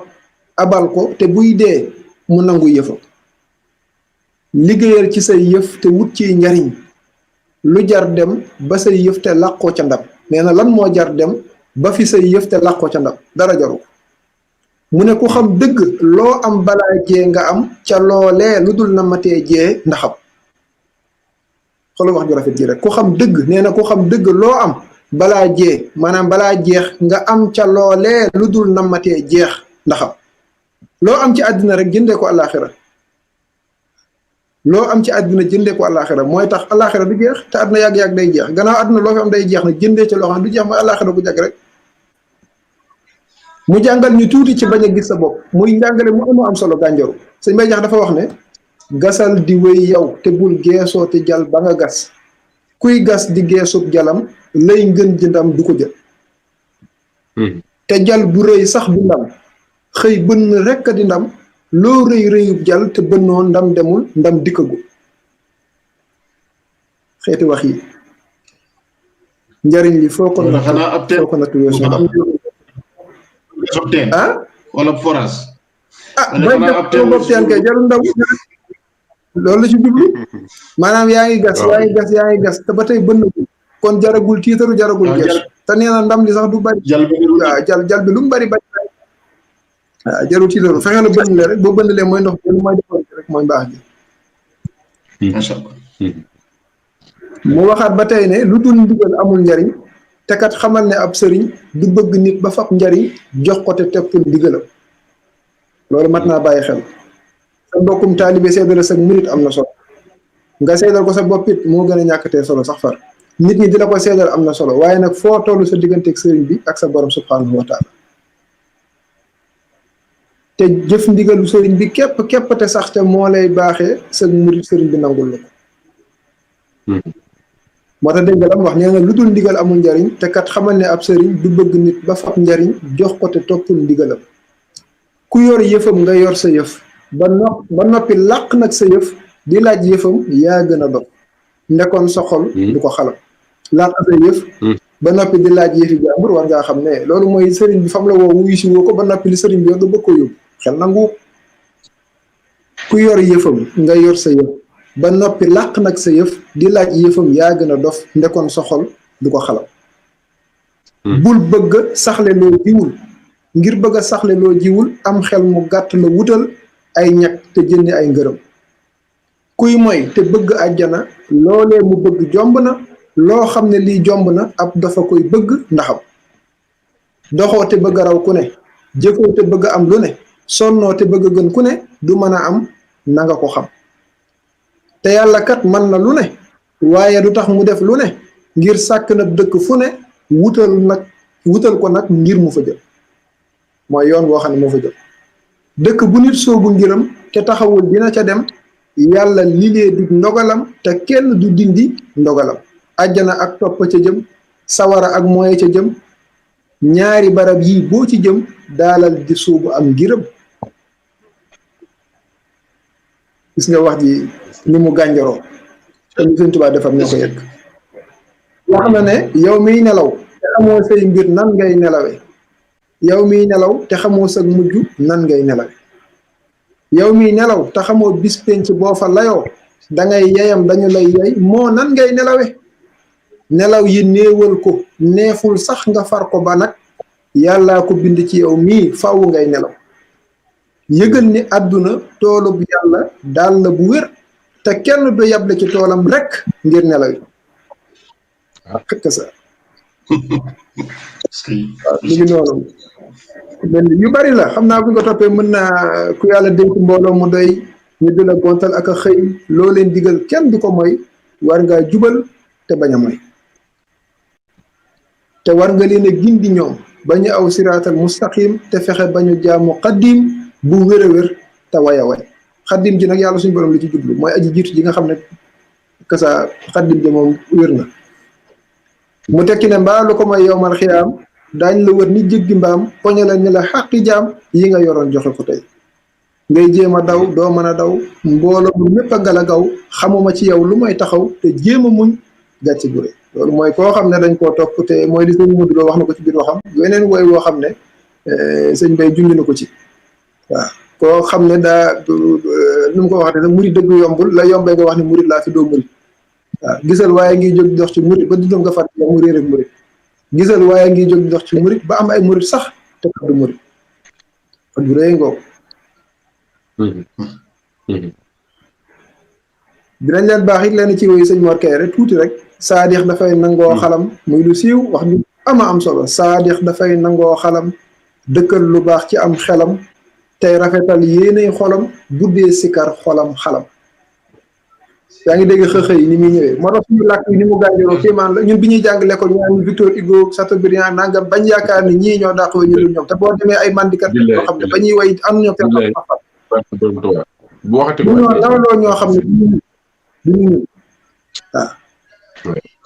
abal ko te buy dee mu nangu yëfam liggéeyal ci say yëf te wut ci njariñ lu jar dem ba say yëf te làqoo ca ndab nee na lan moo jar dem ba fi say yëf te làqoo ca ndab dara jaru mu ne ku xam dëgg loo am balaa jee nga am ca loolee lu dul na matee jee ndaxam xoolu wax ju rafet ji rek ku xam dëgg nee na ku xam dëgg loo am balaa jee maanaam balaa jeex nga am ca loolee lu dul na matee jeex ndaxam loo am ci àddina rek jëndee ko àllaaxira loo am ci àddina jëndee ko àllaaxira mooy tax àllaaxira du jeex te àddina yàgg-yàgg day jeex gannaaw àddina loo fi am day jeex nag jëndee ca loo xam ne du jeex mooy àllaaxira bu jag rek mu jàngal ñu tuuti ci bañ a gis sa bopp muy njàngale mu am solo gànjaru sëñ Bay Jax dafa wax ne gasal di wéy yow te bul geesoo te jal ba nga gas kuy gas di geesub jalam lay ngën ji ndam du ko jël te jal bu rëy sax du ndam xëy bënn rekk di ndam loo rëy rëyub jal te bënnoo ndam demul ndam dikkagul xeeti wax yi njariñ li foo ko natt weesu wala forage bay def bopp teen kay jarul ndaw loolu la ci jublu maanaam yaa ngi gas te ba tey bënn kon jaragul tiitaru jaragul gees te nee na ndam li sax du bari waaw jal bi lu mu bari waaw jarul tiitaru fexe la bënn le rek boo bënn lee mooy ndox mooy defoon rek mooy mbaax gi macha allah mu waxaat ba tey ne lu dul ndigal amul njariñ te kat xamal ne ab sëriñ du bëgg nit ba fab njariñ jox ko te teppul ndigalam loolu mat naa bàyyi xel sa mbokkum taalibe seedal sa murit am na solo nga seedal ko sa boppit moo gën a ñàkkatee solo sax far nit ñi di la ko seedal am na solo waaye nag foo tollu sa digganteeg sëriñ bi ak sa borom subhanahu wa taala te jëf ndigalu sëriñ bi képp te sax te moo lay baaxee sa murit sëriñ bi nangul la ko moo tax dégg nga lam wax nee na lu dul ndigal amul njariñ te kat xamal ne ab sëriñ du bëgg nit ba fab njariñ jox ko te toppul ndigalam ku yor yëfam nga yor sa yëf ba noppi làq nag sa yëf di laaj yëfam yaa gën a dox ndekoon sa xol du ko xalam làq sa yëf ba noppi di laaj yëfi jàmbur war ngaa xam ne loolu mooy sëriñ bi fam la woo wuyu si woo ko ba noppi li sëriñ bi yor nga bëgg ko yóbbu xel nangu ku yor yëfam nga yor sa yëf ba noppi làq nag sa yëf di laaj yëfam yaa gën a dof ndekoon sa xol du ko xalam bul bëgg saxle loo jiwul ngir bëgg a saxle loo jiwul am xel mu gàtt la wutal ay ñag te jëndi ay ngërëm kuy moy te bëgg àjjana loolee mu bëgg jomb na loo xam ne lii jomb na ab dafa koy bëgg ndaxam doxoo te bëgg a raw ku ne jëfoo te bëgg am lu ne sonnoo te bëgg a gën ku ne du mën a am na nga ko xam te yàlla kat mën na lu ne waaye du tax mu def lu ne ngir sàkk na dëkk fu ne wutal ko nag ngir mu fa jëm mooy yoon boo xam ne moo fa jëm dëkk bu nit soobu ngiram te taxawul dina ca dem yàlla lilee di ndogalam te kenn du dindi ndogalam àjjana ak topp ca jëm sawara ak mooye ca jëm ñaari barab yii boo ci jëm daalal di soobu am ngiram gis nga wax ji ni mu gànjaroo te ñu Sëñ Tuubaa defar ñoo ko yegg wax na ne yow miy nelaw te xamoo say mbir nan ngay nelawe yow miy nelaw te xamoo sa mujj nan ngay nelawe yow miy nelaw te xamoo bis penc boo fa layoo dangay yeyam dañu lay yey moo nan ngay nelawe nelaw yi néewal ko neeful sax nga far ko ba nag yàllaa ko bind ci yow mii faaw ngay nelaw yëgal ni àdduna toolu bu yàlla daal la bu wér te kenn du yable ci toolam rek ngir nelaw yi xëkk sa waaw li ngi noonu yu bari la xam naa bu nga toppee mën naa ku yàlla dénk mbooloo mu doy ñu di la gontal ak a xëy loo leen digal kenn du ko mooy war ngaa jubal te bañ a mooy te war nga leen a gindi ñoom ba ñu aw siraatal mustaqim te fexe ba ñu jaamu xaddim bu wér a wér te way a way xaddim ji nag yàlla suñu borom li ci jublu mooy aji jiitu ji nga xam ne kasa xaddim ji moom wér na mu tekki ne mbaa lu ko mooy yowmal xiyaam daañ la wër ni jéggi mbaam poñe la ni la xàqi jaam yi nga yoroon joxe ko tey ngay jéem a daw doo mën a daw mbooloo mu mépp a galagaw xamuma ci yow lu may taxaw te jéem a muñ gàcce gu rëy loolu mooy koo xam ne dañ koo topp te mooy li sëñ Modou Lo wax na ko ci biir waxam weneen wooy woo xam ne sëñ Bay junj na ko ci waaw koo xam ne daa nu mu ko waxatee nag murit dëgg yombul la yombee nga wax ne murit laa fi doo murit waaw gisal waaye ngi jóg dox ci murit ba dundam nga fàtte mu réer ak murit gisal waaye ngi jóg dox ci murit ba am ay murit sax te du murit fan bu rëy ngoo dinañ leen baax it leen ci woyu sëñ Mor Kayre tuuti rek saadix dafay nangoo xalam muy lu siiw wax ju ama am solo saadix dafay nangoo xalam dëkkal lu baax ci am xelam tey rafetal yéenay xolam guddee sikar xolam xalam yaa ngi dégg xëxë yi ni muy ñëwee moo tax suñu làkk yi ni mu gànjaroo kéemaan la ñun bi ñuy jàng l'école ñu naan Victor Hugo Chateaubriand nangam bañ yaakaar ni ñii ñoo dàq way ñu dul ñoom te boo demee ay mandikat yoo xam ne ba ñuy way am ñoom te ñoo lawloo ñoo xam ne duñu waaw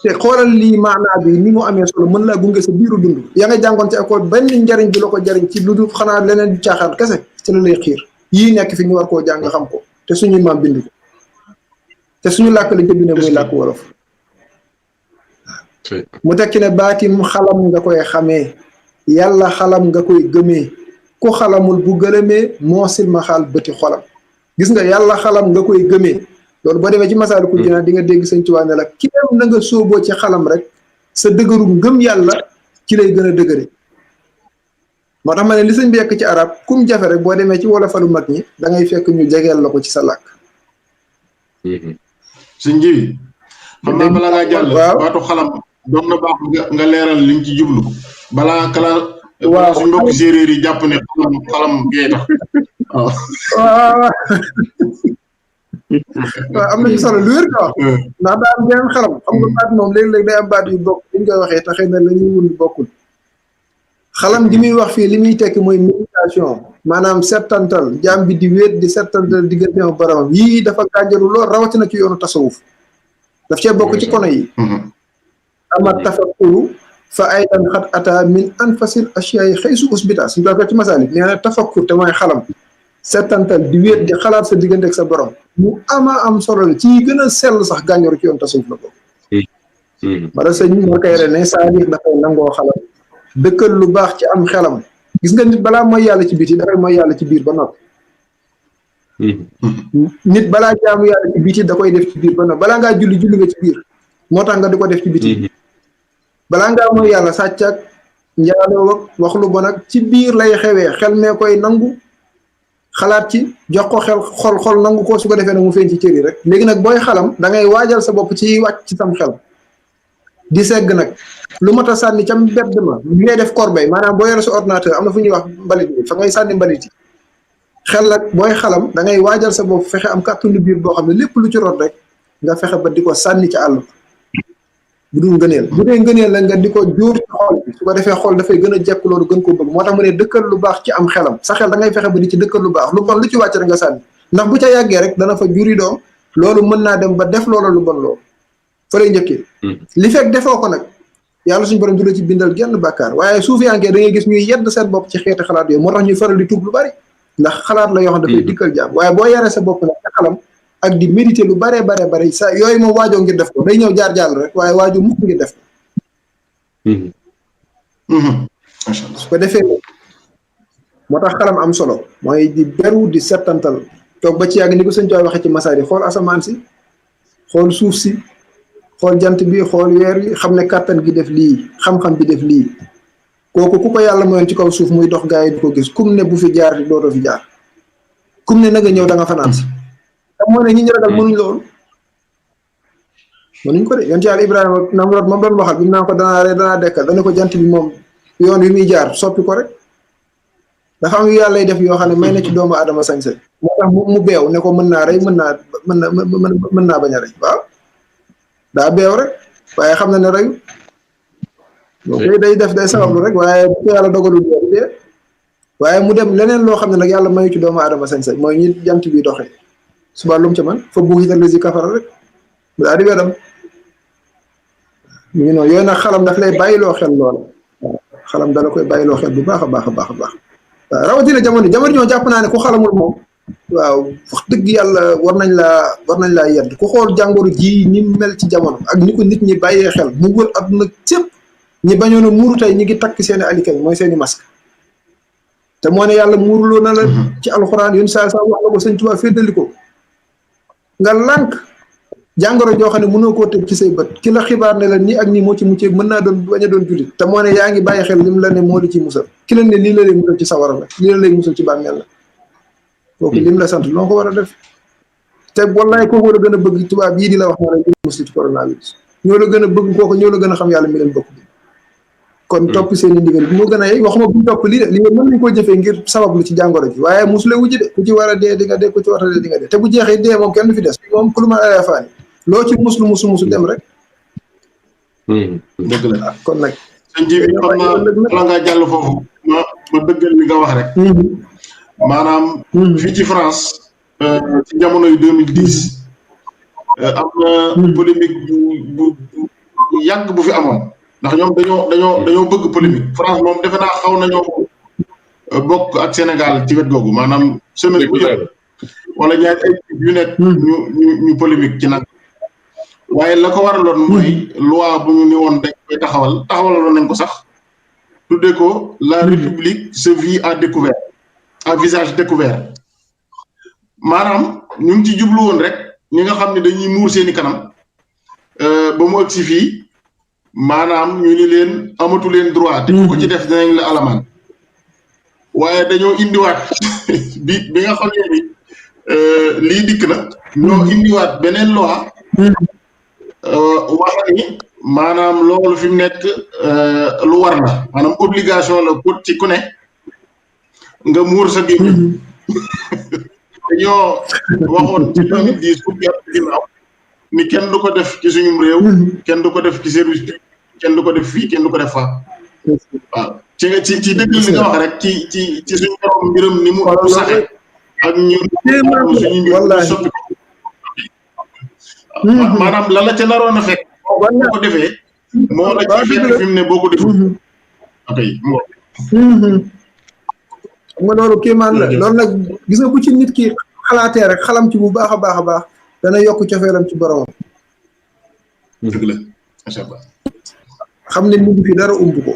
te xoolal lii maanaa bi ni mu amee solo mën laa gunge sa biiru dund yaa nga jàngoon ci école benn njariñ bi la ko jariñ ci lu dul xanaa leneen du caaxaan kese ci la lay xiir yii nekk fi ñu war koo jàng xam ko te suñuy maam bind ko te suñu làkk lañ ko bindee muy làkk wolof mu tekki ne baatim xalam nga koy xamee yàlla xalam nga koy gëmee ku xalamul bu gëlëmee moo silma xaal bëti xolam gis nga yàlla xalam nga koy gëmee loolu boo demee ci Masaalikul Jinaan di nga dégg Sëñ Tuubaa ne la ki dem na nga sóoboo ci xalam rek sa dëgëru ngëm yàlla ci lay gën a dëgëre moo tax ma ne li sëñ bi yekk ci arab kum jafe rek boo demee ci wolofalu mag ñi da ngay fekk ñu jegeel la ko ci sa làkk sëñ ji xam naa balaa ngaa jàll baatu xalam doon na baax nga leeral liñ ci jublu balaa kala. waaw suñu mbokk séeréer yi jàpp ne xalam gee tax waaw. waaw am na ci solo lu wér quoi. ndax daa am geneen xalam xam nga baat moom léeg-léeg day am baat yu bokk li ñu koy waxee te xëy na la ñuy wund bokkul xalam gi muy wax fii li muy tekki mooy méditation maanaam settantal jaam bi di wéet di settantal diggante ak boromam yii dafa gànjaru lool rawatina ci yoonu tasawuf daf cee bokk ci kono yi ama tafakkuru fa aydan xat ata min anfasil ashiyaay xëysu usbita suñu ko ci masaalik nee na tafakkur te mooy xalam settantal di wéet di xalaat sa diggante ak sa borom mu am solo la ci gën a sell sax gànjaru ci yoonu tasawuf la bokk mara sëñ moo koy rene c'est-à-dire dafay nangoo xalam dëkkal lu baax ci am xelam gis nga nit balaa mooy yàlla ci biti dafay mooy yàlla ci biir ba noppi nit balaa jaamu yàlla ci biti da koy def ci biir ba noppi balaa ngaa julli nga ci biir moo tax nga di ko def ci biti balaa ngaa mooy yàlla sàcc ak njaaloo ak wax lu bon ak ci biir lay xewee xel mee koy nangu xalaat ci jox ko xol nangu ko su ko defee nag mu feeñ ci cër yi rek léegi nag booy xalam da ngay waajal sa bopp ci wàcc ci sam xel di segg nag lu mat a sànni ca mbedd ma li ngay def corbeille maanaam boo yore sa ordinateur am na fu ñuy wax mbalit bi fa ngay sànni mbalit yi xel nag booy xalam da ngay waajal sa bopp fexe am kàttanu biir boo xam ne lépp lu ci rot rek nga fexe ba di ko sànni ci àll bu dul ngëneel bu dee ngëneel la nga di ko jóor ci xol bi su ko defee xol dafay gën a jekk loolu gën koo bëgg moo tax mu ne dëkkal lu baax ci am xelam sa xel da ngay fexe ba di ci dëkkal lu baax lu bon lu ci wàcc rek nga sànni ndax bu ca yàggee rek dana fa juri doom loolu mën naa dem ba def loola lu bon loolu fa lay njëkkee li fekk defoo ko nag yàlla suñu borom du la ci bindal genn bàkkaar waaye suufiyankee da ngay gis ñuy yedd seen bopp ci xeeti xalaat yooyu moo tax ñuy faral di tuub lu bari ndax xalaat la yoo xam dafay dikkal jaam waaye boo yaree sa bopp nag ca xalam ak di méditer lu bare sa yooyu moom waajoo ngir def ko day ñëw jaar rek waaye waajoo mukk ngir def ko su ko defee moo tax xalam am solo mooy di beru di settantal toog ba ci yàgg ni ko sëñ Tuubaa waxee ci masaari xool asamaan si xool suuf si xool jant bi xool weer yi xam ne kàttan gi def lii xam-xam bi def lii kooku ku ko yàlla mooyoon ci kaw suuf muy dox gaa yi di ko gis kum ne bu fi jaar di dootoo fi jaar kum ne na nga ñëw da nga fanaan si te moo ne ñi ñu ragal mënuñ loolu mënuñ ko de yonent yàlla Ibrahima Namrod moom doon waxal bi mu naan ko danaa dekkal dana ko jant bi moom yoon wi muy jaar soppi ko rek dafa am yu yàlla lay def yoo xam ne may na ci doomu aadama sañ-sañ moo tax mu beew ne ko mën naa rey mën naa bañ a rey waaw daa beew rek waaye xam na ne reyu donc day sabablu rek waaye bu ko yàlla dogalul dee waaye mu dem leneen loo xam ne nag yàlla mayu ci doomu aadama sañ-sañ mooy ñi jant bi doxee suba lu mu ca man fa buuxital lesi kafara rek mu daa di wedam ñu ngi noonu yooyu nag xalam daf lay bàyyiloo xel loola waaw xalam dala koy bàyyiloo xel bu baax a baax waaw rawatina jamono ñoo jàpp naa ne ku xalamul moom waaw wax dëgg yàlla war nañ laa yedd ku xool jàngoro ji ni mel ci jamono ak ni ko nit ñi bàyyee xel mu wër adduna sépp ñi bañoon a muuru tey ñi ngi takk seeni alikay mooy seeni masque te moo ne yàlla muuruloo na la ci alxuraan yoon saa wax la ko sëñ Tuubaa féddali ko nga lànk jàngoro joo xam ne mënoo koo teg ci say bët ki la xibaar ne la nii ak nii moo ci muccee mën naa doon bañ a doon jullit te moo ne yaa ngi bàyyi xel lim la ne moo di ci musal ki la ne lii la lay musal ci sawara la lii la lay musal ci bàmmeel la kooku lim la sant noo ko war a def te wallaay kooku war a gën a bëgg tubaab yii di la wax ne la musal ci coronavirus ñoo la gën a bëgg kooku ñoo la gën a xam yàlla mi leen bokk bi kon topp seen i ndigal bi moo gën a yey waxuma bu topp lii de li mën nañ koo jëfee ngir sabab lu ci jàngoro ji waaye musule wu ji de ku ci war a dee di nga dee ku ci war a dee di nga dee te bu jeexee dee moom kenn du fi des moom ku lu ma ayafaani loo ci musu dem rek dëgg la kon nag sëñ ji bi xam naa bala ngaa jàll foofu ma dëggal li nga wax rek maanaam fii ci France ci jamono yu 2010 am na polémique bu yàgg bu fi amoon ndax ñoom dañoo bëgg polémique France moom defe naa xaw nañoo bokk ak Sénégal ci wet googu maanaam semaine bu jot wala ñaari ay yu nekk ñu polémique ci nag waaye la ko waraloon mooy loi bu ñu ni woon dañ koy taxawaloon nañ ko sax tuddee ko la république se vit à découvert à visage découvert maanaam ñu ngi ci jublu woon rek ñi nga xam ne dañuy muur seeni kanam ba mu ëgg si fii maanaam ñu ni leen amatu leen droit te ku ko ci def dinañ la alamaan waaye dañoo indiwaat bi nga xam ne ni lii dikk na ñoo indiwaat beneen loi wax ni maanaam loolu fi mu nekk lu war la maanaam obligation la pour ci ku ne nga muur sa gémmiñ dañoo waxoon ci 2010 fukki at ginnaaw ni kenn du ko def ci suñum réew kenn du ko def ci service public kenn du ko def fii kenn du ko def faa waaw ci dëgg li nga wax rek ci suñu borom mbiram ni mu saxe ak ñu suñu mbir soppi maanaam la ca naroon a fekk boo ko defee moo la ci fekk fi mu ne boo ko deful ok xam nga loolu kéemaan la loolu nag gis nga bu ci nit ki xalaatee rek xalam ci bu baax a baax a baax dana yokk cofeelam ci boromam. dëgg la macha allah. xam ne nit fi dara umb ko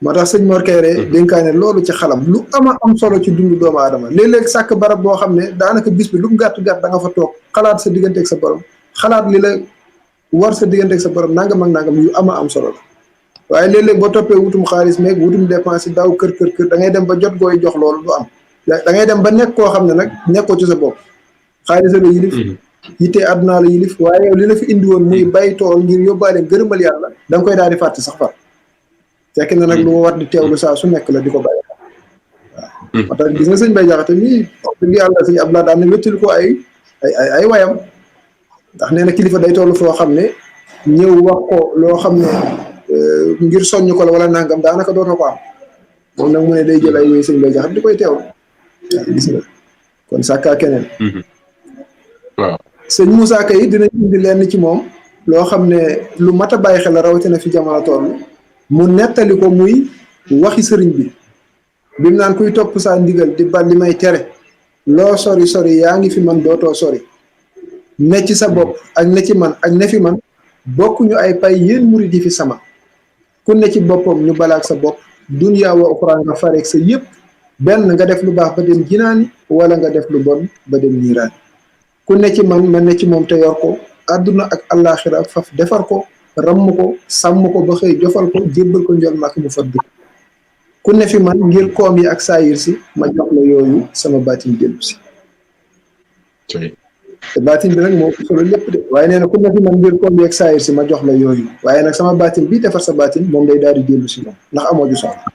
moo tax sëñ Mor Kayré dénkaane loolu ci xalam lu am solo ci dundu doomu aadama léeg-léeg sàkk barab boo xam ne daanaka bis bi lu mu gàtt da nga fa toog xalaat sa digganteeg sa borom xalaat li la war sa digganteeg sa borom nangam ak nangam yu am solo la. waaye léeg-léeg boo toppee wutum xaalis meeg wutum dépense yi daaw kër da ngay dem ba jot gooy jox loolu du am da ngay dem ba nekk koo xam ne nag nekkoo ci sa bopp xaalis la yilif yittee àdduna la yilif waaye yow li la fi indi woon muy bay tool ngir yóbbaale gërëmal yàlla da nga koy daal di fàtte sax far fekk na nag lu ma war di teewlu saa su nekk la di ko bàyyi waaw moo tax gis nga sëñ Bay Jaxate nii wax dëgg yàlla sëñ Abdoulaye daan na wéttali ko ay wayam ndax nee na kilifa day toll foo xam ne ñëw wax ko loo xam ne ngir soññ ko la wala nangam daanaka dootoo ko am moom nag mu ne day jël ay wéy sëñ Bay Jaxate di koy teewlu waaw gis nga kon sàkkaa keneen waaw sëñ Moussa Ka yi dinañ indi lenn ci moom loo xam ne lu mat a bàyyi xel la rawatina fi jamono toll mu nettali ko muy waxi sëriñ bi mu naan kuy topp saa ndigal di ba li may tere loo sori sori yaa ngi fi man dootoo sori ne ci sa bopp ak ne ci man ak ne fi man bokkuñu ay pay yéen murid yi fi sama ku ne ci boppam ñu balaak sa bopp dunyaa wa uxraa nga fareeg sa yëpp benn nga def lu baax ba dem jinaani wala nga def lu bon ba dem niiraani ku ne ci man ne ci moom te yor ko àdduna ak àllaaxira faf defar ko ramm ko sàmm ko ba xëy jofal ko jébbal ko njol màkk mu faddu ku ne fi man ngir koom yi ak saayir si ma jox la yooyu sama baatin dellu si te baatin bi nag moo ko solo lépp de waaye nee na ku ne fi man ngir koom yi ak saayir si ma jox la yooyu waaye nag sama baatin bii defar sa baatin moom day daal di dellu si moom ndax amoo ju soxla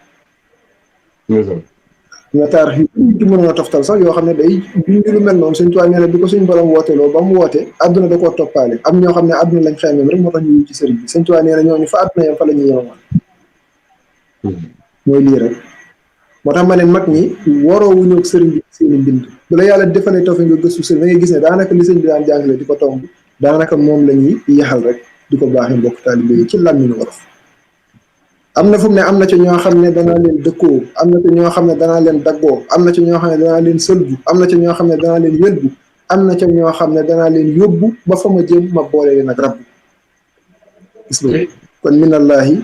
nga taar yi ci mënoon a toftal sax yoo xam ne day junj lu mel noonu Sëñ Tuubaa nee na bi ko suñu borom wooteloo ba mu woote àdduna da koo toppaale am ñoo xam ne àdduna lañ xeemeem rek moo tax ñu ci sëriñ bi Sëñ Tuubaa nee na ñooñu fa àdduna yam fa la ñuy yemoon mooy lii rek moo tax ma ne mag ñi waroo wu ñëw sëriñ bi seeni mbind bu la yàlla defalee tawfeex nga gëstu sëriñ da ngay gis ne daanaka li sëñ bi daan jàngale di ko tomb daanaka moom la ñuy yaxal rek di ko baaxee mbokk taalibe yi ci làmmiñu wolof am na fu mu ne am na ci ñoo xam ne danaa leen dëkkoo am na ci ñoo xam ne danaa leen daggoo am na ci ñoo xam ne danaa leen sëlbu am na ci ñoo xam ne danaa leen yëlbu am na ci ñoo xam ne danaa leen yóbbu ba fa ma jëm ma boole leen ak rabbu gis nga kon minallahi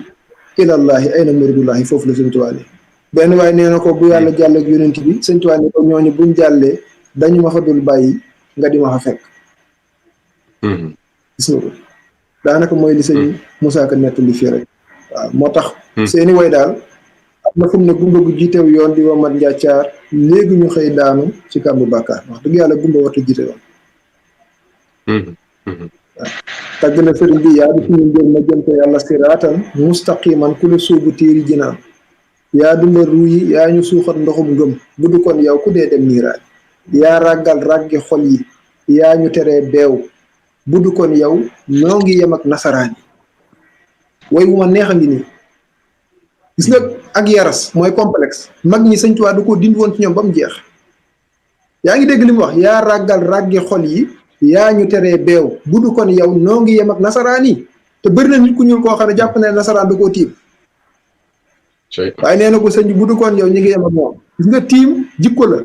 ilallahi ayna muridullahi foofu la Sëñ Tuubaa ne benn waaye nee na ko bu yàlla jàll ak yonent bi Sëñ Tuubaa ne ko ñooñu buñ jàllee dañu ma fa dul bàyyi nga di ma fa fekk gis nga ko daanaka mooy li sëñ Moussa Ka nettali fii rek waaw moo tax seeni way daal am na fu mu ne gumba gu jiitew yoon di wamat njàccaar léegi ñu xëy daanu ci kàmbu bàkkaar wax dëgg yàlla gumba warta jiite yoon waaw tàgg na sëriñ bi yaa di fi ñu jël ma jëm ko yàlla siraatan mustaqiman ku la suubu téeri jinaan yaa dundal ruu yi yaa ñu suuxat ndoxum ngëm bu du kon yow ku dee dem niiraay yaa ràggal ràggi xol yi yaa ñu teree beew bu du kon yow noo ngi yem ak nasaraan yi way wu ma neex a ngi nii gis nga ak yaras mooy complexe mag ñi Sëñ Tuubaa du ko dindi woon ci ñoom ba mu jeex yaa ngi dégg li mu wax yaa ràggal ràggi xol yi yaa ñu teree beew bu du kon yow noo ngi yem ak nasaraan yi te bëri na nit ku ñuul koo xam ne jàpp ne nasaraan da koo tiim waaye nee na ko sëñ bi bu du kon yow ñu ngi yem ak moom gis nga tiim jikko la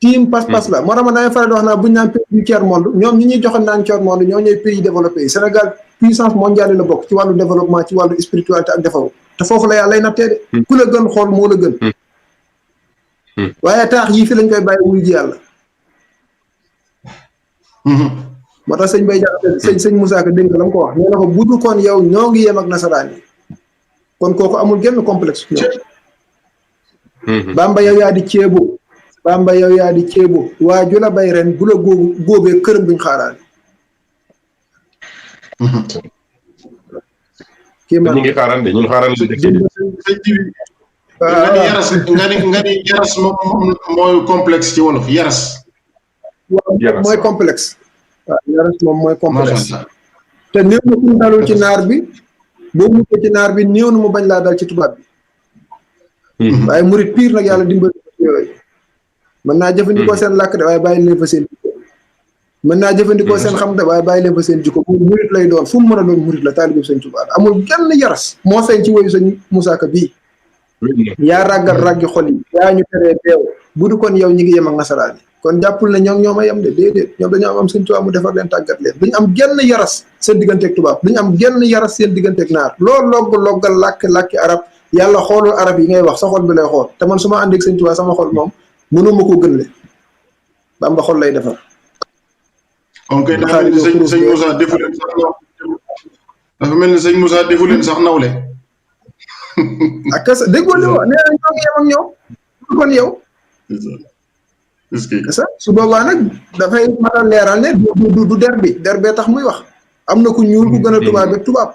tiim pas-pas la moo tax ma damay faral di wax naa bu ñu naan pays du tiers monde ñoom ñi ñuy joxe naan tiers monde ñoo ñooy pays développé yi Sénégal puissance mondiale la bokk ci wàllu développement ci wàllu spiritualité ak defaru te foofu la yàlla lay nattee de ku la gën xool moo la gën waaye taax yii fi lañ koy bàyyi wuy ji yàlla moo tax sëñ Bay Jaxate sëñ Moussa Ka dégg la mu ko wax nee na ko budu kon yow ñoo ngi yem ak nasaraan yi kon kooku amul genn complexe Bamba yow yaa di ceebo Bamba yow yaa di ceebo waa ju la bay ren bu la góobee këram duñ xaaraani kii man ñu ngi xaaran de ñun xaaran la dëkk de. nga ni yaras nga ni yaras mooy complexe ci wolof yaras. waaw mooy complexe. waaw yaras moom mooy complexe. macha allah te néew na ku dalul ci naar bi boo muccee ci naar bi néew na mu bañ laa dal ci tubaab bi. waaye murit pire nag yàlla dimbali yooyu. mën naa jëfandikoo seen làkk de waaye bàyyi leen fa seen jikko. mën naa jëfandikoo seen xam de waaye bàyyi leen fa seen jikko moom murit lay doon fu mu mën a doon murit la taalibu sëñ Tuubaa amul genn yaras moo feeñ ci woyu sëñ Moussa Ka bii. yaa ràggal ràggi xol yi yaa ñu teree beew bu du kon yow ñi ngi yem ak nasaraan yi kon jàppul ne ñoom a yem de déedéet ñoom dañoo am sëñ Tuubaa mu defar leen tàggat leen duñu am genn yaras seen digganteeg tubaab duñu am genn yaras seen digganteeg naar loolu loggal làkki arab yàlla xoolul arab yi ngay wax sa xol bi lay xool te man su ma àndeeg sëñ Tuubaa sama xol moom mënuma ko gën le Bamba xol lay defar kon kay dafa mel ni sëñ Moussa defu leen sax dafa mel ni sëñ Moussa defu leen sax nawle ak kese déggoo li wax nee na ñoo ngi yem ak ñoom kon yow est-ce que kese su boobaa nag dafay mën a leeral ne du der bee tax muy wax am na ku ñuul ku gën a tubaab ak tubaab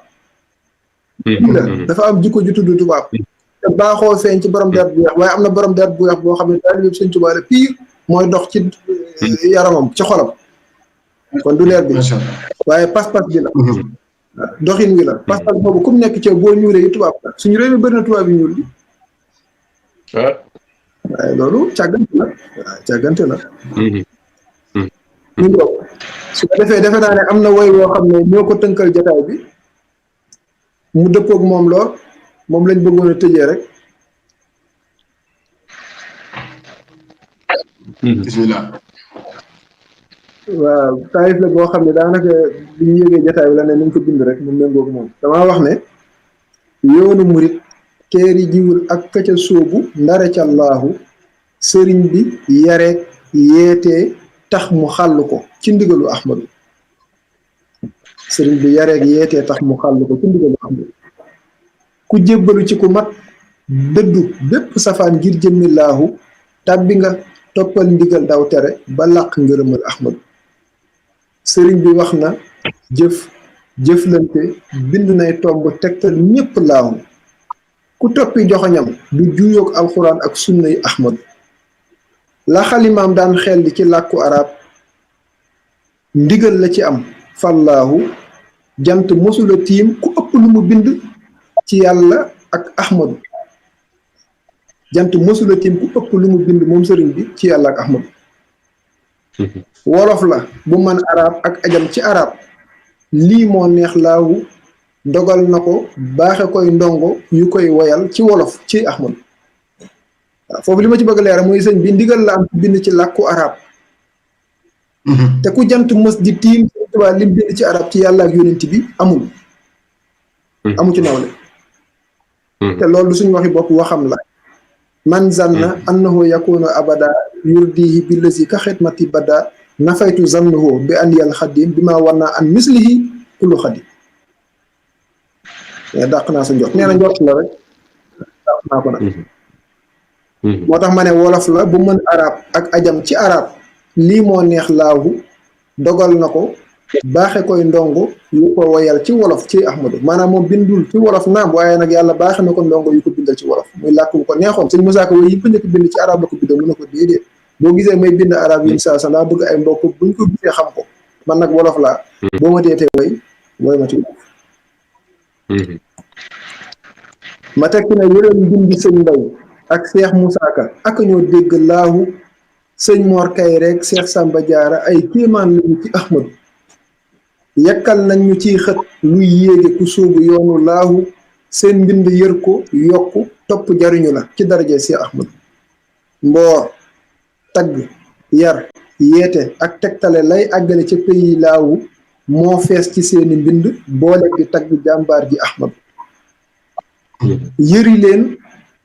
dafa am jikko ju tudd tubaab te baaxoo feeñ ci borom der bu weex waaye am na borom der bu weex boo xam ne taalibe bi sëñ Tuubaa la pire mooy dox ci yaramam ci xolam kon du leer bi waaye pas-pas bi la doxin wi la pas-pas boobu ku mu nekk ci boo ñuulee yi tubaab la suñu réew mi bëri na tubaab yi ñuul bi waaye loolu càggante la waaw càggante la ñu bokk su ko defee defe naa ne am na woy woo xam ne ñoo ko tënkal jataay bi mu dëppoog moom lool moom lañ bëggoon a tëjee rek bismillah waaw taarif la boo xam ne daanaka bi ñu yëgee jataay bi la ne nañ ko bind rek mu méngoog moom damaa wax ne yoonu murit teeri jiwul ak këca sóobu ndare ca laahu sëriñ bi yareeg yeetee tax mu xàll ko ci ndigalu ahmadu sëriñ bi yareeg yeetee tax mu xàll ko ci ndigalu ahmadu ku jébbalu ci ku mat dëddu bépp safaan ngir jëmmi laahu tàbbi nga toppal ndigal daw tere ba làq ngërëmal ahmadu sëriñ bi wax na jëflante bind nay tomb tegtal ñépp laahu ku toppi joxoñam du juuyoog alxuraan ak sunna yi ahmadu la xalimaam daan xel ci làkku arab ndigal la ci am fallaahu jant mosula tiim ku ëpp lu mu bind ci yàlla ak ahmadu jant mosula tiim ku ëpp lu mu bind moom sëriñ bi ci yàlla ak ahmadu wolof la bu man arab ak ajam ci arab lii moo neex laahu dogal na ko baaxe koy ndongo yu koy woyal ci wolof ci ahmadu waaw foofu li ma ci bëgg leeral mooy sëñ bi ndigal la am bind ci làkku arab te ku jant mës di tiim Sëñ Tuubaa lim bind ci arab ci yàlla ak yonent bi amul amu ci nawle te loolu du suñu waxi bopp waxam la man zanna annahu yakunu abada yurdihi billazi ka xidmati bada nafaytu zannahu bi an yal xadim bi ma war naa an mislihi kullu xadim mais dàq naa sa njort nee na njort la rek dàq naa ko nag moo tax ma ne wolof la bu mën arab ak ajam ci arab lii moo neex laahu dogal na ko baaxe koy ndongo yu ko woyal ci wolof ci ahmadu maanaam moom bindul ci wolof naam waaye nag yàlla baaxe na ko ndongo yu ko bindal ci wolof muy làkk bu ko neexoon sëñ Moussa Ka yi njëkk bind ci arab la ko bindal mu ne ko déedéet boo gisee may bind arab yi saa sa laa bëgg ay mbokk buñ ko gisee xam ko man nag wolof laa boo ma teetee woy ma ci ma tekki ne yërëm bindi sëñ Mbay ak Cheikh Moussa Ka ak ñoo dégg laahu sëñ Mor Kay rek Cheikh Samba Diarra ay kéemaan lañu ci ahmadu yekkal nañ ñu ciy xët luy yéege ku sóobu yoonu laahu seen mbind yër ko yokk topp jariñu la ci daraje si ahmadu mboor tagg yar yeete ak tegtale lay àggale ca pays laahu moo fees ci seeni mbind boole di tagg jàmbaar ji ahmadu yëri leen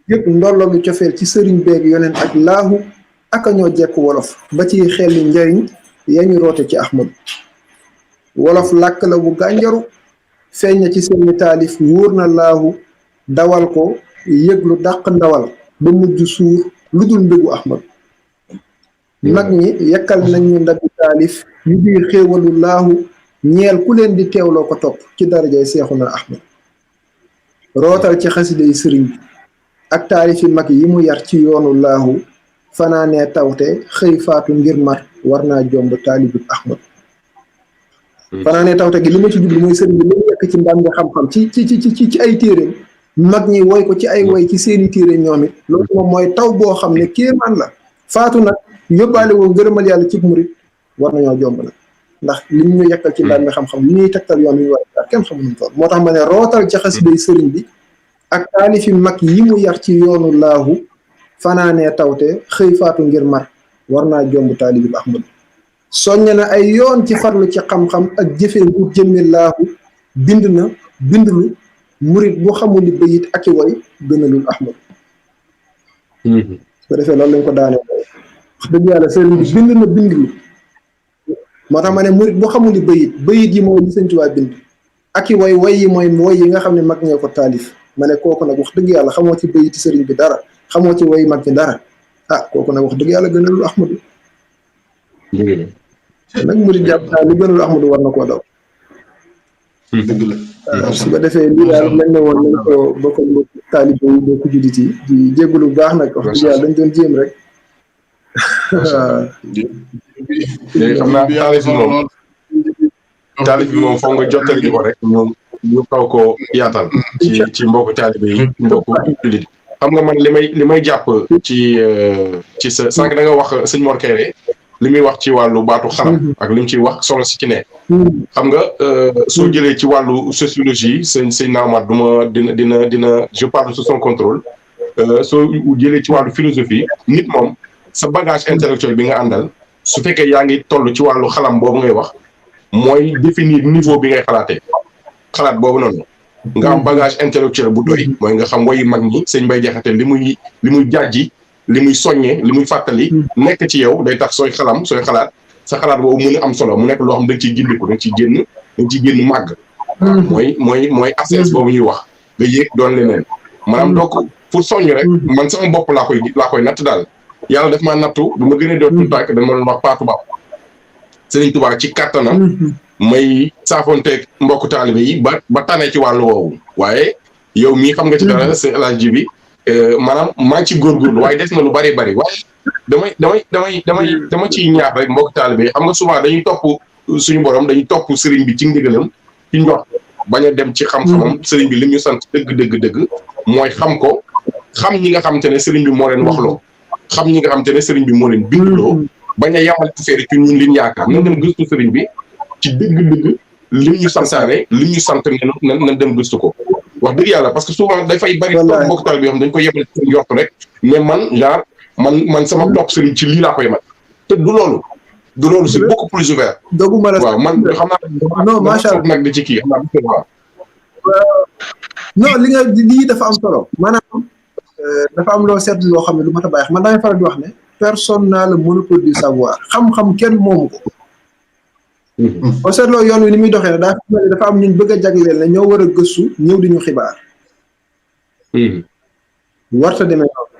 yëpp ndollogu cofeel ci sëriñ beeg yoneen ak laahu aka ñoo jekk wolof ba ci xelli njariñ yañu roote ci ahmadu wolof làkk la bu gànjaru feeñ na ci seeni taalif wóor na laahu dawal ko yëg lu dàq ndawal ba mujj suur lu dul mbégu ahmadu mag ñi yekkal nañ ñu ndabi taalif yu biir xéewalu laahu ñeel ku leen di teewloo ko topp ci darajay seexuna ahmadu rootal ci xasiday sëriñ bi ak taarifi mag yi mu yar ci yoonu laahu fanaanee tawte xëy faatu ngir mar war naa jomb taalibul ahmad fanaanee tawte gi li ma ci jublu mooy sëriñ bi li mu yekk ci ndam nga xam-xam ci ay téeréem mag ñi woy ko ci ay woy ci seeni téere ñoom it loolu moom mooy taw boo xam ne kéemaan la faatu nag yóbbaale woo ngërëmal yàlla ci murit war nañoo jomb nag ndax li ñu yekkal ci ndam nga xam-xam li ñuy tegtal yoon wi ñu war a kenn xamuñu tool moo tax ma ne rootal ci xasiday sëriñ bi ak taalifi mag yi mu yar ci yoonu laahu fanaanee tawte xëy faatu ngir mar war naa jomb taalibul ahmad soññ na ay yoon ci farlu ci xam-xam ak jëfe bu jëmmi laahu bindlu murit bu xamul li bayit ak i woy gënalul ahmad su ko defee loolu lañ ko daanee wax dëgg yàlla sëriñ bi bindlu moo tax ma ne murit bu xamul li bayit yi mooy li Sëñ Tuubaa bind ak i woy yi mooy woy yi nga xam ne mag ñoo ko taalif ma ne kooku nag wax dëgg yàlla xamoo ci bayiti sëriñ bi dara xamoo ci woy mag ñi dara kooku nag wax dëgg yàlla gënalul ahmadu nag murit jàpp naa li gënalul ahmadu war na koo daw dëgg la su ko defee lii daal lañ ne woon nañ ko bokk taalibe yi bokk jullit yi di jégalu bu baax nag wax dëgg yàlla dañ doon jéem rek xam naa taalif bi moom foog nga jottali ñu ko rek ñu kaw ko yaatal ci mbokku taalibe yi mbokku jullit yi xam nga man li may jàpp ci sa sànq da nga wax sëñ Mor Kayré li muy wax ci wàllu baatu xalam ak li mu ciy wax solo si ci ne xam nga soo jëlee ci wàllu sociologie sëñ Naamaat dina je parle sous son contrôle soo jëlee ci wàllu philosophie nit moom sa bagage intellectuel bi nga àndal su fekkee yaa ngi toll ci wàllu xalam boobu ngay wax mooy définir niveau bi ngay xalaatee xalaat boobu noonu nga am bagage intellectuel bu doy mooy nga xam wayi mag ñi sëñ Bay Jaxate li muy jàjji li muy soññee li muy fàttali nekk ci yow day tax sooy xalaat sa xalaat boobu mën a am solo mu nekk loo xam da nga ciy gindiku da nga ciy génn màgg mooy ACS boobu ñuy wax nga yéeg doon leneen maanaam donc pour soññ rek man sama bopp laa koy natt daal yàlla daf maa nattu bu ma gënee doon tout tànk dama doon wax Paa Tubaab Sëriñ Tuubaa ci kàttanam may saafonteeg mbokku taalibe yi ba tane ci wàllu woowu waaye yow mii xam nga ci dara sa élargi bi maanaam maa ngi ci góorgóorlu waaye des na lu bari waaye dama ciy ñaax rek mbokku taalibe yi xam nga souvent dañuy topp suñu borom dañuy topp sëriñ bi ci ndigalam ci ndox bañ a dem ci xam-xamam sëriñ bi li ñu sant dëgg mooy xam ko xam ñi nga xamante ne sëriñ bi moo leen waxloo xam ñi nga xamante ne sëriñ bi moo leen bindloo bañ a yamal affaire ci ñun liñ yaakaar na dem gëstu sëriñ bi ci dëgg-dëgg lim ñu santaane lim ñu sant na dem gëstu ko wax dëgg yàlla parce que souvent dafay bari topp mbokk taal bi yoo xam dañ koy yemal ci yott rek mais man sama topp sëriñ ci lii laa koy mat te du loolu c'est beaucoup plus ouvert doguma la waaw man xam naa non macha allah nag di ci kii xam naa non lii dafa am solo maanaam dafa am loo seetlu loo xam ne lu mat a bàyyi man damay faral di wax ne personne n'a le monopole du savoir xam-xam kenn moomu ko boo seetloo yoon wi ni muy doxee ne dafa am ñun bëgg a jagleel ne ñoo war a gëstu ñëw di ñu xibaar warta demee noonu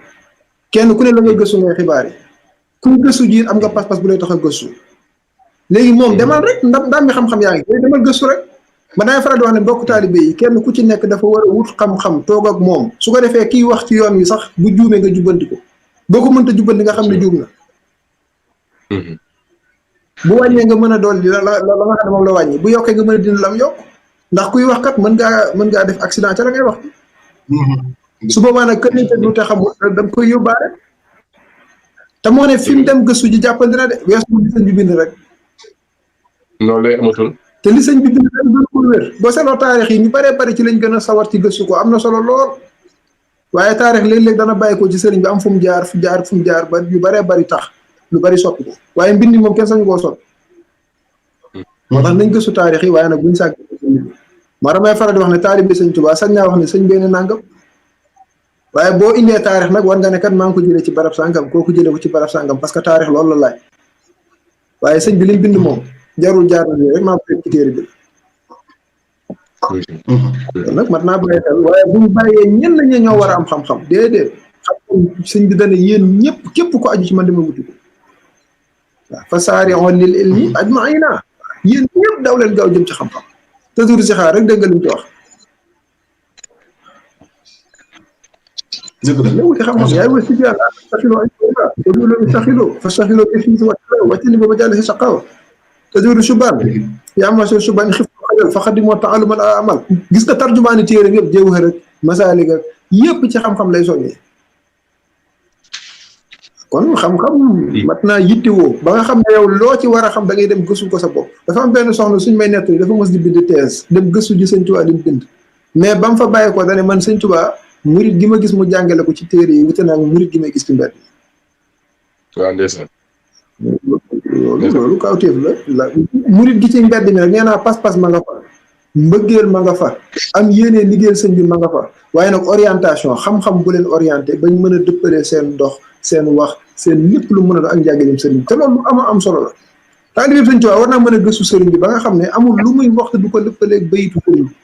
kenn ku ne la ngay gëstu ngay xibaar yi ku gëstu jiir am nga pas-pas bu lay tax a gëstu léegi moom demal rek ndam mi xam-xam yaa ngi léegi demal gëstu rek man damay faral di wax ne mbokk taalibe yi kenn ku ci nekk dafa war a wut xam-xam toog ak moom su ko defee kiy wax ci yoon wi sax bu juumee nga jubbanti ko boo ko mënta jubbanti nga xam ne juum na bu wàññee nga mën a dool di la nga xam ne moom la wàññi bu yokkee nga mën a dina lam yokk ndax kuy wax kat mën ngaa def accident ca la ngay wax su boobaa nag kër nañ te du te xamul da nga koy yóbbaale te moo ne fi mu dem gëstu ji jàppandi na de weesu li sëñ bi bind rek loolu lay amatul te li sëñ bi bind rek gën ko wér boo seetloo taarix yi ñu baree bari ci lañ gën a sawar ci gëstu ko am na solo lool waaye taarix léeg-léeg dana bàyyi ko ci sëriñ bi am fu mu jaar ba yu baree bari tax lu bari soppi ko waaye mbindi moom kenn sañu koo soppi moo tax nañ gëstu taarix yi waaye nag buñ sàgg moo tax may faral di wax ne taalibe sëñ Tuubaa sañ naa wax ne sëñ benn nangam waaye boo indee taarix nag war nga ne kat maa ngi ko jëlee ci barab sàngam kooku jëlee ko ci barab sàngam parce que taarix loolu la laaj waaye sëñ bi lim bind moom jarul jaar na rek maa ko fekk ci téere bi kon nag mat naa bàyyi xel waaye buñ bàyyee ñenn ñi ñoo war a am xam-xam déedéet xam sëñ bi dana yéen ñëpp képp ko aju ci man dama wuti ko waaw fa saari'u lil ilmi ajma'ina yéen ñëpp daw leen gaaw jëm ci xam-xam te duru si xaar rek dégg nga li mu ci wax dëgg la wuti xam-xam yaay wa si yàlla saxiloo ay te du loolu saxiloo fa saxiloo bi fi wàcc ni booba jàll si saqawa te du subaan yaa ma so subaan xif xajal fa xadimoo taalumal amal gis nga tarjumaani téere yëpp Jawhar rek Masaalik ak yëpp ci xam-xam lay soññee kon xam-xam mat naa yittewoo ba nga xam ne yow loo ci war a xam da ngay dem gëstu ko sa bopp dafa am benn soxna suñ may nettali dafa mos di bind thèse dem gëstu ji Sëñ Tuubaa di bind mais ba mu fa bàyyi ko dane man Sëñ Tuubaa murit gi ma gis mu jàngale ko ci téere yi wute naa murit gi may gis ci mbedd waaw ndeysaan loolu kawteef la murit gi ci mbedd mi nag nee naa pas-pas ma nga fa mbëggeel ma nga fa am yéene liggéeyal sëñ bi ma nga fa waaye nag orientation xam-xam bu leen orienté bañ mën a dëppalee seen dox seen wax seen lépp lu mën a doon ak njàngaleem sëriñ bi te loolu lu am solo la taalibe Sëñ Tuubaa war naa mën a gëstu sëriñ bi ba nga xam ne amul lu muy waxtu du ko lëppaleeg bayitu sëriñ bi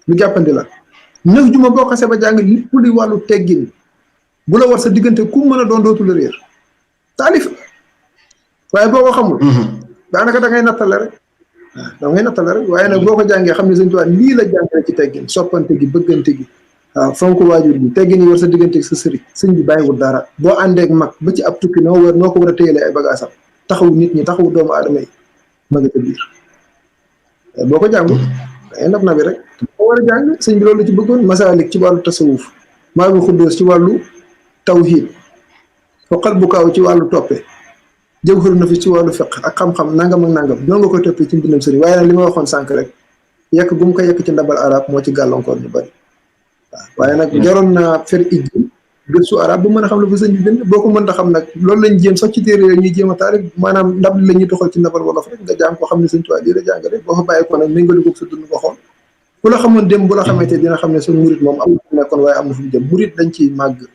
lu jàppandi la nëf juma boo xasee ba jàng lépp luy wàllu teggin bu la war sa diggante ku mën a doon dootu la réer taalif waaye boo ko xamul daanaka da ngay nattale rek da ngay nattale rek waaye nag boo ko jàngee xam ne Sëñ Tuubaa lii la jàngale ci teggin soppante gi bëggante gi waaw fonk waajur bi teggin yi war sa diggante sa sëriñ sëñ bi bàyyiwul dara boo àndeek mag ba ci ab tukki noo ko war a téyelee ay bagaasam taxawu nit ñi taxawu doomu aadama yi ma nga ca biir boo ko jàngul dangay nab nabi rek boo war a jàng sëñ bi loolu la ci bëggoon Masaalik ci wàllu tasawuf Maabul Xuddoos ci wàllu tawhiid foqal bu kaaw ci wàllu toppe Jawhar Nafis ci wàllu fiq ak xam-xam nangam ak nangam noonu nga koy toppee ci mbindam sëriñ waaye nag li ma waxoon sànq rek yekk gu mu ko yekk ci ndabal arab moo ci gàllankoor ñu bari waaw waaye nag jaroon naa fer ijji gëstu arab bu mën a xam lu fa sëñ bi bind boo ko mën a xam nag loolu lañ jéem sax ci téere yooyu ñuy jéem a taarif maanaam ndab li la ñuy toxal ci ndabal wolof rek nga jàng ko xam ne Sëñ Tuubaa lii la jàngale boo fa bàyyi ko nag méngali ko sa dund ko xool ku la xamoon dem bu la xamante dina xam ne sa murit moom am na fu nekkoon waaye am na fu mu jëm murit dañ ciy màgg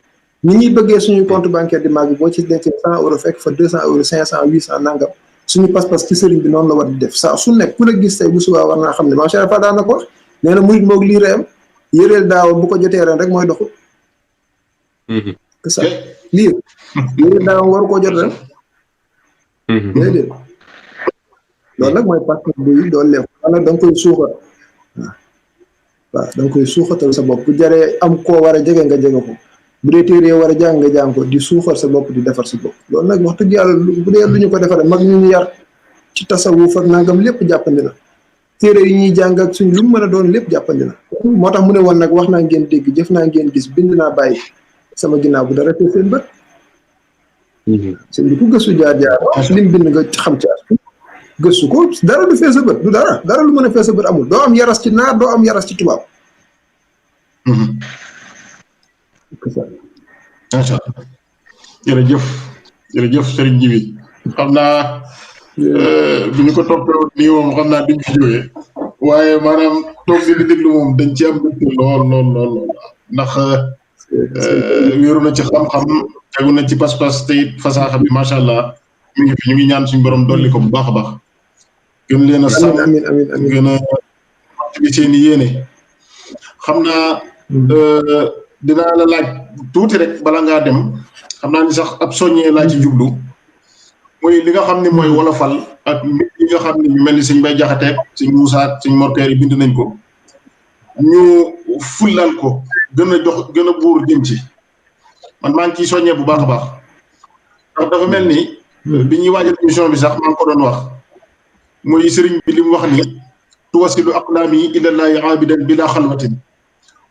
ni ñuy bëggee suñu compte bancaire di màgg boo ci dencee 100 euros fekk fa 200 euros 500 800 nangam suñu pas-pas ci sëriñ bi noonu la war di def saa su nekk ku la gis tey bu subaa war naa xam ne macha allah daan na ko wax nee na murit moog lii reem yëreel daaw bu ko jotee ren rek mooy doxul que ça lii yëreel daaw waru koo jot ren déedéet loolu nag mooy pas-pas buy doon leeku wala da nga koy suuxat waaw da nga koy suuxatal sa bopp bu jaree am koo war a jege nga jege ko bu dee téere war a jàng nga jàng ko di suuxal sa bopp di defar sa bopp loolu nag wax dëgg yàlla bu dee lu ñu ko defaree mag ñu yar ci tasawuf ak nangam lépp jàppandi na téere yi ñuy jàng ak suñ lu mu mën a doon lépp jàppandi na moo tax mu ne woon nag wax naa ngeen dégg jëf naa ngeen gis bind naa bàyyi sama ginnaaw bu dara fee seen bët sëñ bi ku gëstu jaar lim bind nga xam ci as gëstu ko dara du fee sa bët du dara lu mën a fee sa bët amul doo am yaras ci naar doo am yaras ci tubaab macha allah jërëjëf Serigne Djibi xam naa bu ñu ko toppee nii moom xam naa duñ fi jógee waaye maanaam toog di déglu moom dañ ci am lool ndax wéeru na ci xam-xam tegu na ci pas-pas te it fasaaxa bi macha allah mi ngi fi ñu ngi ñaan suñu borom dolli ko bu baax a baax gën leen a sàmm gën a bi seen i yéene xam naa dinaa la laaj tuuti rek bala ngaa dem xam naa ni sax ab soññee laa ci jublu mooy li nga xam ne mooy wolofal ak mbir yi nga xam ne ñu mel ni sëñ Bay Jaxate sëñ Muusa sëñ Morteer yi bind nañ ko ñu fullal ko gën a buur jëm ci man maa ngi ciy soññee bu baax a baax ndax dafa mel ni bi ñuy waajal émission bi sax maa ngi ko doon wax mooy sëriñ bi li mu wax ni tuwasilu aqlaami ilallaahi aabidan bila xalwatin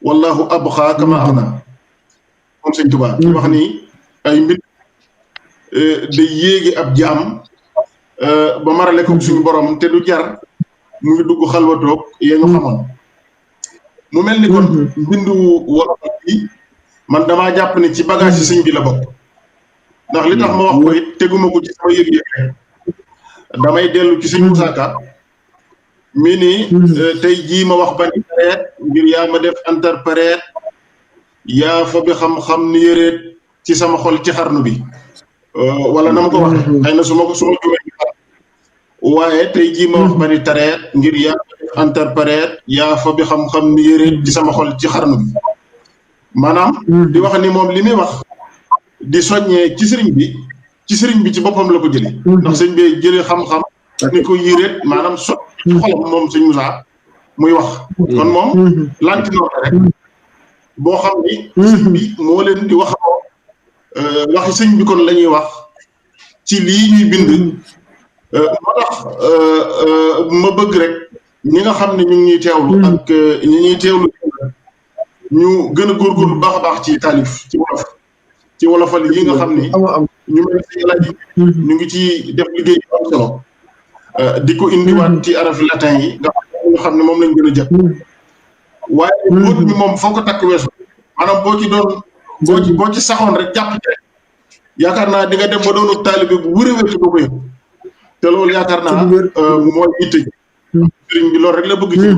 wallahu abqa kama axna moom sëñ Tuubaa di wax ni ay mbir day yéegi ab jaam ba marale ko suñu borom te du jar muy dugg xalwatoog yee ñu xamoon mu mel ni kon mbindu wolof bi man damaa jàpp ne ci bagage yi sëñ bi la bokk ndax li tax ma wax ko it teguma ko ci sama yëg-yëg damay dellu ci sëñ Moussa Ka mii nii tey jii ma wax ba ni pareet ngir yaa ma def interprète yaa fa bi xam-xam ni yëreet ci sama xol ci xarnu bi wala na ma ko wax xëy na su ma jumee waaye tey jii ma wax ba ni tareet ngir yaa ma def interprète yaa fa bi xam-xam ni yëreet ci sama xol ci xarnu bi maanaam di wax ni moom li muy wax di soññee ci sëriñ bi ci boppam la ko jëlee ndax sëñ bi jëlee xam-xam ni ko yëreet maanaam xolam moom sëñ Moussa muy wax kon moom lanti noonu rek boo xam ni sëñ bi moo leen di wax waxi sëñ bi kon la ñuy wax ci lii ñuy bind moo tax ma bëgg rek ñi nga xam ne ñu ngi ñuy teewlu ak ñi ñuy teewlu ñu gën a góorgóorlu baax a baax ci taalif ci wolofal yi nga xam ni ñu mel si laaj ñu ngi ci def liggéey bu am solo di ko indiwaat ci araf latin yi nga xam ne moom lañ gën a jël waaye bóot mi moom foo ko takk weesu maanaam boo ci saxoon rek jàpp ci rek yaakaar naa di nga dem ba doonu taalibe bu wërë wér doo ko yëg te loolu yaakaar naa mooy itte sëriñ bi loolu rek la bëgg ci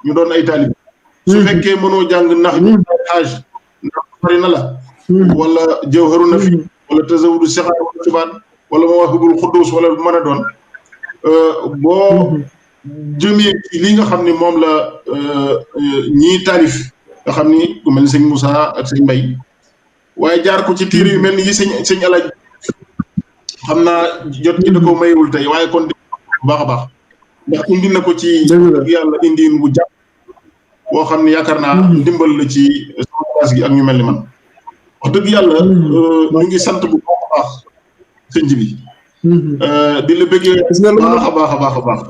ñu doon ay taalibe su fekkee mënoo jàng nax ñu xaaj ndax bari na la wala jawharu nafi wala tazawudu sixaar wala subaan wala mawaahibul xuddus wala lu mën a doon boo jëmee ci li nga xam ni moom la ñii taalif nga xam ni ku mel ni sëñ Moussa ak sëñ Mbay waaye jaar ko ci tiir yu mel ni yi sëñ Alaaj xam naa jot ci da ko mayewul tey waaye kon bu baax a baax ndax indi na ko ci yàlla indiin bu jàpp boo xam ne yaakaar naa ndimbal la ci sama gi ak ñu mel ni man wax dëgg yàlla ñu ngi sant bu baax a baax sëñ bi di la bëggee baax a baax a baax a baax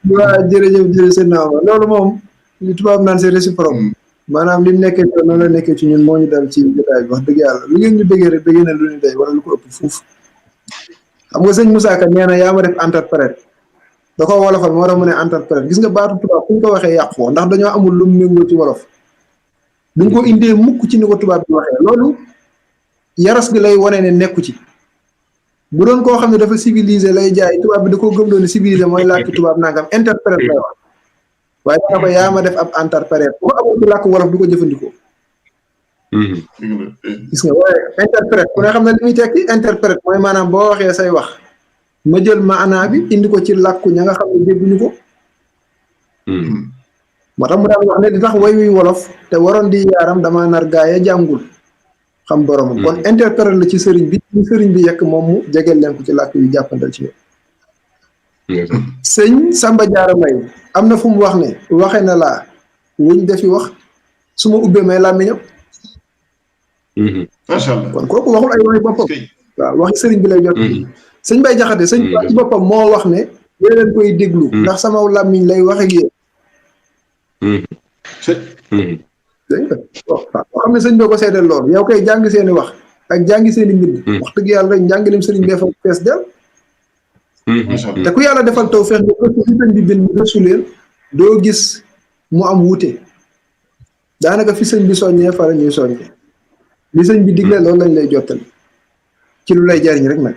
waaw jërëjëf sëñ Naaw loolu moom li tubaab naan c'est réciproque maanaam li mu nekkee ci noonu la nekkee ci ñun moo ñu dal ci jotaay bi wax dëgg yàlla lu ngeen ñu bëggee rek bëggee na lu ñu day wala lu ko ëpp fuuf xam nga sëñ Moussa Ka nee na yaa ma def interprète da ko wolofal moo tax mu ne interprète gis nga baatu tubaab fu ñu ko waxee yàqu foo ndax dañoo amul lu mu méngoo ci wolof duñ ko indee mukk ci ni ko tubaab bi waxee loolu yaras gi lay wane ne nekku ci bu doon koo xam ne dafa civilisé lay jaay tubaab bi da koo gëm doon ne civilisé mooy làkki tubaab nangam interprète lay wax waaye dana ko yaa ma def ab interprète bu amul ci làkk wolof du ko jëfandikoo gis nga waaye interprète ku ne xam ne li muy tekki interprète mooy maanaam boo waxee say wax ma jël maanaa bi indi ko ci làkku ña nga xam ne dégguñu ko moo tax mu daan wax ne di tax way wi wolof te waroon di yaaram dama nar gaaya jàngul xam boromam kon interprète la ci sëriñ bi ci sëriñ bi yekk moom mu jegeel leen ko ci làkk yu jàppandal ci yow sëñ Samba Diarra May am na fu mu wax ne waxe na laa wuñ defi wax su ma ubbee may làmmiñam macha allah kon kooku waxul ay waxi boppam waaw waxi sëriñ bi lay jot sëñ Bay Jaxate sëñ ci boppam moo wax ne yéen leen koy déglu ndax sama làmmiñ lay wax ak yéen dégg nga waaw xam ne sëñ boo ko seedeel loolu yow koy jàng seeni wax ak jàngi seeni mbind wax dëgg yàlla rek njàngalim sëriñ bee fa fees del te ku yàlla defal taw feex nga gëstu fi sëñ bi bind gëstu leen doo gis mu am wuute daanaka fi sëñ bi soññee fa la ñuy soññee li sëñ bi digle loolu lañ lay jottali ci lu lay jariñ rek nag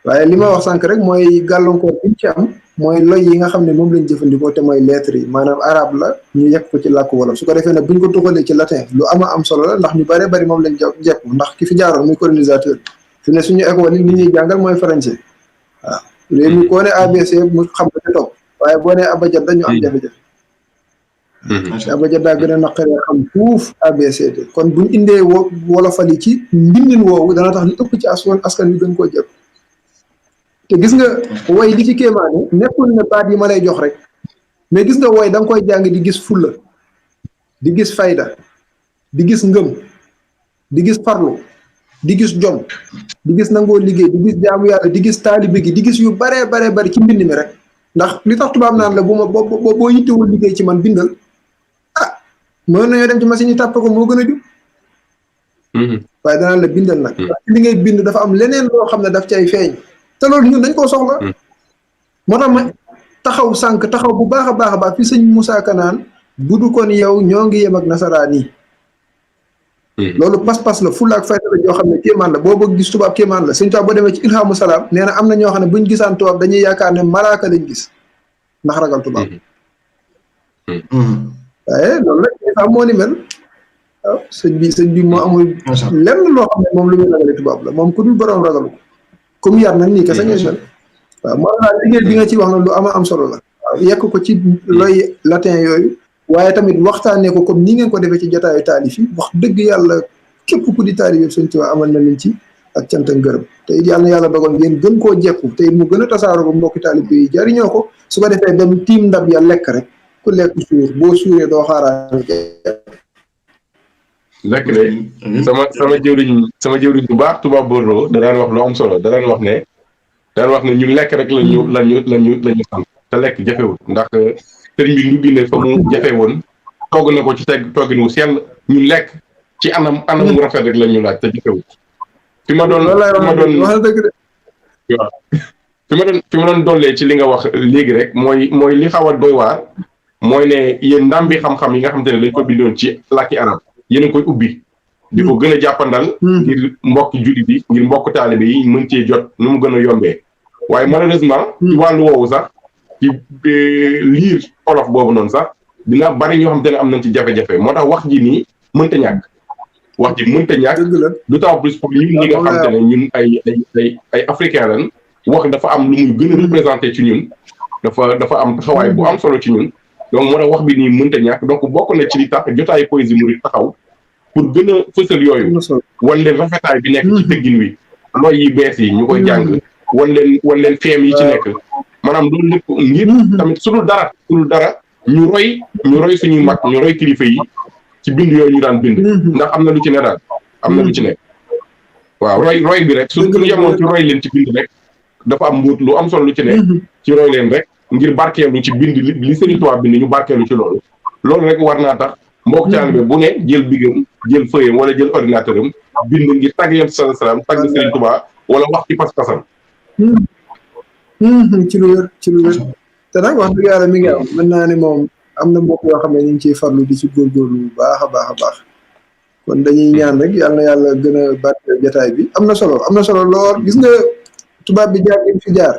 waaye li ma wax sànq rek mooy gàllankoor bi ci am mooy loy yi nga xam ne moom lañ jëfandikoo te mooy lettres yi maanaam arabe la ñu yekk ko ci làkku wolof su ko defee nag bu ñu ko tuxalee ci latin lu am solo la ndax ñu bare bari moom lañ jekk ndax ki fi jaaroon muy colonisateur fi ne suñu école yi li ñuy jàngal mooy français waaw léegi ñu koo ne ABC mu xam ko te toog waaye boo nee abajad dañu am jafe-jafe abajad daa gën a naqaree xam fuuf ABCD kon buñ indee wolofal yi ci mbindin woowu dana tax li ëpp ci askan wi gën koo jëpp te gis nga woy li ci kéemaane nekkul ne baat yi ma lay jox rek mais gis nga woy da nga koy jàng di gis fulla di gis fayda di gis ngëm di gis farlu di gis jom di gis nangoo liggéey di gis jaamu yàlla di gis taalibe gi di gis yu baree bari ci mbind mi rek ndax li tax tubaab naan la bu ma boo yittewul liggéey ci man bindal ah mën nañoo dem ci machine yi tàppe ko moo gën a jub waaye danaan la bindal nag li ngay bind dafa am leneen loo xam ne daf ci ay feeñ te loolu ñun dañ koo soxla moo tax ma taxaw bu baax a baax fi sëñ Moussa Kanaan bu du kon yow ñoo ngi yem ak nasaraan yi loolu pas-pas la fulla ak fayda la joo xam ne kéemaan la boo bëgg gis tubaab kéemaan la sëñ tubaab boo demee ci ilhamu salaam nee na am na ñoo xam ne buñ gisaan tubaab dañuy yaakaar ne malaaka lañ gis ndax ragal tubaab waaye loolu la ilham moo ni mel waaw sëñ bi moo amul lenn loo xam ne moom lu muy ragale tubaab la moom ku dul borom ragalu ko comme yar nag nii kese ngay mel waaw moo tax liggéey bi nga ci wax na lu am solo la waaw yekk ko ci loy latin yooyu waaye tamit waxtaanee ko comme ni ngeen ko defee ci jotaayu taalif yi wax dëgg yàlla képp ku di taalif yëpp Sëñ Tuubaa amal na leen ci ak cant ak ngërëm te it yàlla na yàlla dogal ngeen gën koo jekku te it mu gën a tasaaroo ba mbokki taalif yi jariñoo ko su ko defee dem tiim ndab ya lekk rek ku lekk suur boo suuree doo xaaraane lekk de sama jëwriñ bu baax Touba Bordeaux da daan wax lu am solo da daan wax ne ñun lekk rek lañu sant te lekk jafewul ndax sëriñ bi nduggi ne fa mu jafe woon togg na ko ci toggin wu sell ñun lekk ci anam mu rafet rek lañu laaj te jafewul fi ma doon dollee ci li nga wax léegi rek mooy li xaw a doy waar mooy ne yéen ndam bi xam-xam yi nga xamante ne lañ ko bindoon ci làkki arab yéen a koy ubbi di ko gën a jàppandal ngir mbokk jullit yi ngir mbokk taalibe yi mën cee jot nu mu gën a yombee waaye malheureusement ci wàllu woowu sax ci liir olof boobu noonu sax dina bari ñoo xamante ne am nañ ci jafe-jafe moo tax wax ji nii mënta ñàkk du tax plus pour ñun ñi nga xamante ne ñun ay africain lañ wax dafa am lu muy gën a représenté ci ñun dafa am taxawaay bu am solo ci ñun donc moo tax wax bi nii mënta ñàkk donc bokk na ci li tax jotaayu Poésie Mouride taxaw pour gën a fësal yooyu wan leen rafetaay bi nekk ci tëggin wi looy yi bees yi ñu koy jàng wan leen feem yi ci nekk maanaam loolu lépp ngir tamit su dul dara ñu roy suñuy mag ñu roy kilifa yi ci bind yooyu ñu daan bind ndax am na lu ci ne daal am na lu ci ne waaw roy bi rek su yemoon ci roy leen ci bind rek dafa am mbóot lu am solo lu ci ne ci roy leen rek ngir barkeelu ci bind li Sëriñ Tuubaa bind ñu barkeelu ci loolu rek war naa tax mbokk taalibe bu ne jël bigam jël fëyam wala jël ordinateur am bind ngir tagg Yonent sallallahu alayhi wasallam tagg Sëriñ Tuubaa wala wax ci pas-pasam ci lu wér te nag wax dëgg yàlla mi ngi am mën naa ne moom am na mbokk yoo xam ne ñu ngi ciy farlu di ci góorgóorlu bu baax a baax kon dañuy ñaan rek yal na yàlla gën a barkeel jotaay bi am na solo lool gis nga tubaab bi jaar fi jaar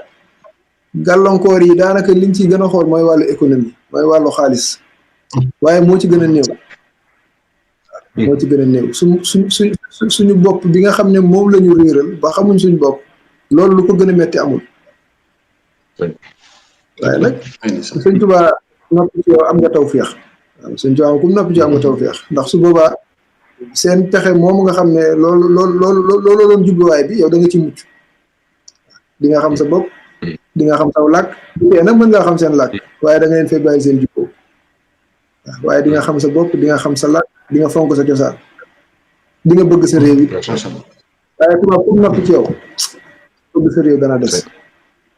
gàllankoor yi daanaka liñ ciy gën a xool mooy wàllu économie mooy wàllu xaalis waaye moo ci gën a néew suñu bopp bi nga xam ne moom la ñu réeral ba xamuñ suñu bopp loolu lu ko gën a metti amul waaye nag sëñ Tuubaa noppi ci yow am nga tawfeex waaw sëñ Tuubaa ku noppi ci am nga tawfeex ndax su boobaa seen pexe moomu nga xam ne loolu doon jubluwaay bi yow da nga ci mucc di nga xam sa bopp di nga xam saw làkk tey nag mën ngaa xam seen làkk waaye da nga leen fay bàyyi seen jikko waaye di nga xam sa bopp di nga xam sa làkk di nga fonk sa cosaan di nga bëgg sa réew yi waaye tubaab ku noppi ci yow bëgg sa réew dana des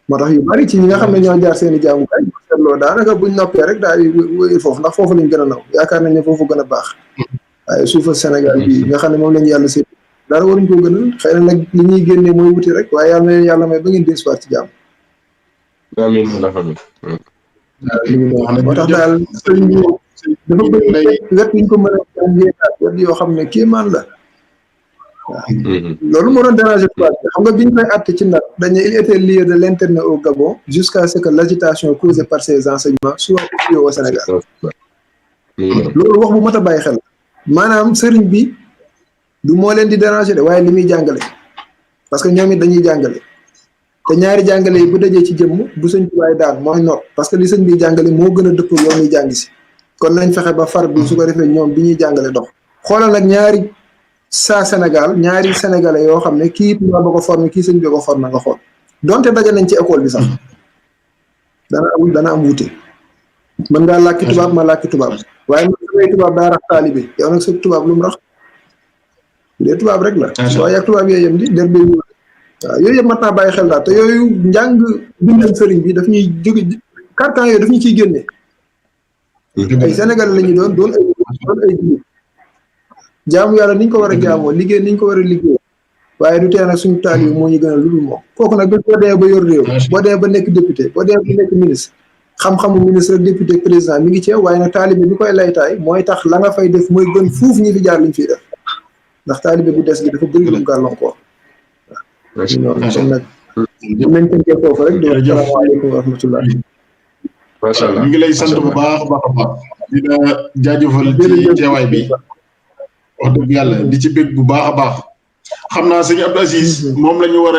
moo tax yu bari ci ñi nga xam ne ñoo jaar seen i jàngukaay seetloo daanaka buñ noppee rek daal di wéy foofu ndax foofu lañ gën a naw yaakaar nañ ne foofu gën a baax waaye suufa Sénégal bi nga xam ne moom lañu yàlla seet dara waruñ koo gënal xëy na nag li ñuy génnee mooy wuti rek waaye yàlla na leen yàlla may ba ngeen dellusiwaat ci jàmm amiin moo tax daal sëriñ bi dafa bëri wet ñu ko mën a jàngee wet yoo xam ne kéemaan la waaw loolu moo doon déranger tubaab bi xam nga biñ koy àtte ci Ndar dañu il était lié de l'internet au Gabon jusqu'à ce que l'agitation causée par ces enseignements soit appliquée au Sénégal loolu wax bu mat a bàyyi xel maanaam sëriñ bi du moo leen di déranger de waaye li muy jàngale parce que ñoom it dañuy jàngale te ñaari jàngale yi bu dajee ci jëmm bu sëñ tubaay daan mooy noot parce que li sëñ bi jàngale moo gën a dëpp yow muy jàngi si kon nañ fexe ba far bi su ko defee ñoom bi ñuy jàngale dox xoolal nag ñaari Sénégal ñaari sénégalais yoo xam ne kii tubaab ba ko formé kii sëñ bi ko formé nga xool donte daje nañ ci école bi sax dana am wuute mën ngaa làkki tubaab ma làkki tubaab waaye man samay tubaab daa rax taalibe yow nag sa tubaab lu mu rax bu dee tubaab rek la waaye ak tubaab yooyu yem di der bi waaw yooyu yëpp mat naa bàyyi xel daal te yooyu njàng bindal sëriñ bi daf ñuy jóge carcan yooyu daf ñu ciy génne ay sénégalais la ñu doon ay jullit jaamu yàlla niñ ko war a jaamoo liggéey niñ ko war a liggéey waaye du tee nag suñu taalibe moo ñu gën a lu dul moom kooku nag boo dee ba yor réew boo dee ba nekk député boo dee ba nekk ministre xam-xamu ministre député président mi ngi ci waaye nag taalibe bi koy laytaay mooy tax la nga fay def mooy gën fuuf ñi fi jaar liñ fiy def ndax taalibe bu des gi dafa bëri lu mu gàllankoor waaw kon nag nañ tënkee foofu rek di asalaamaaleykum wa rahmatullah macha allah ñu ngi lay sant bu baax a baax di la jaajëfal ci teewaay bi wax dëgg yàlla di ci bég bu baax a baax xam naa sëñ Abdou Aziz moom la ñu war a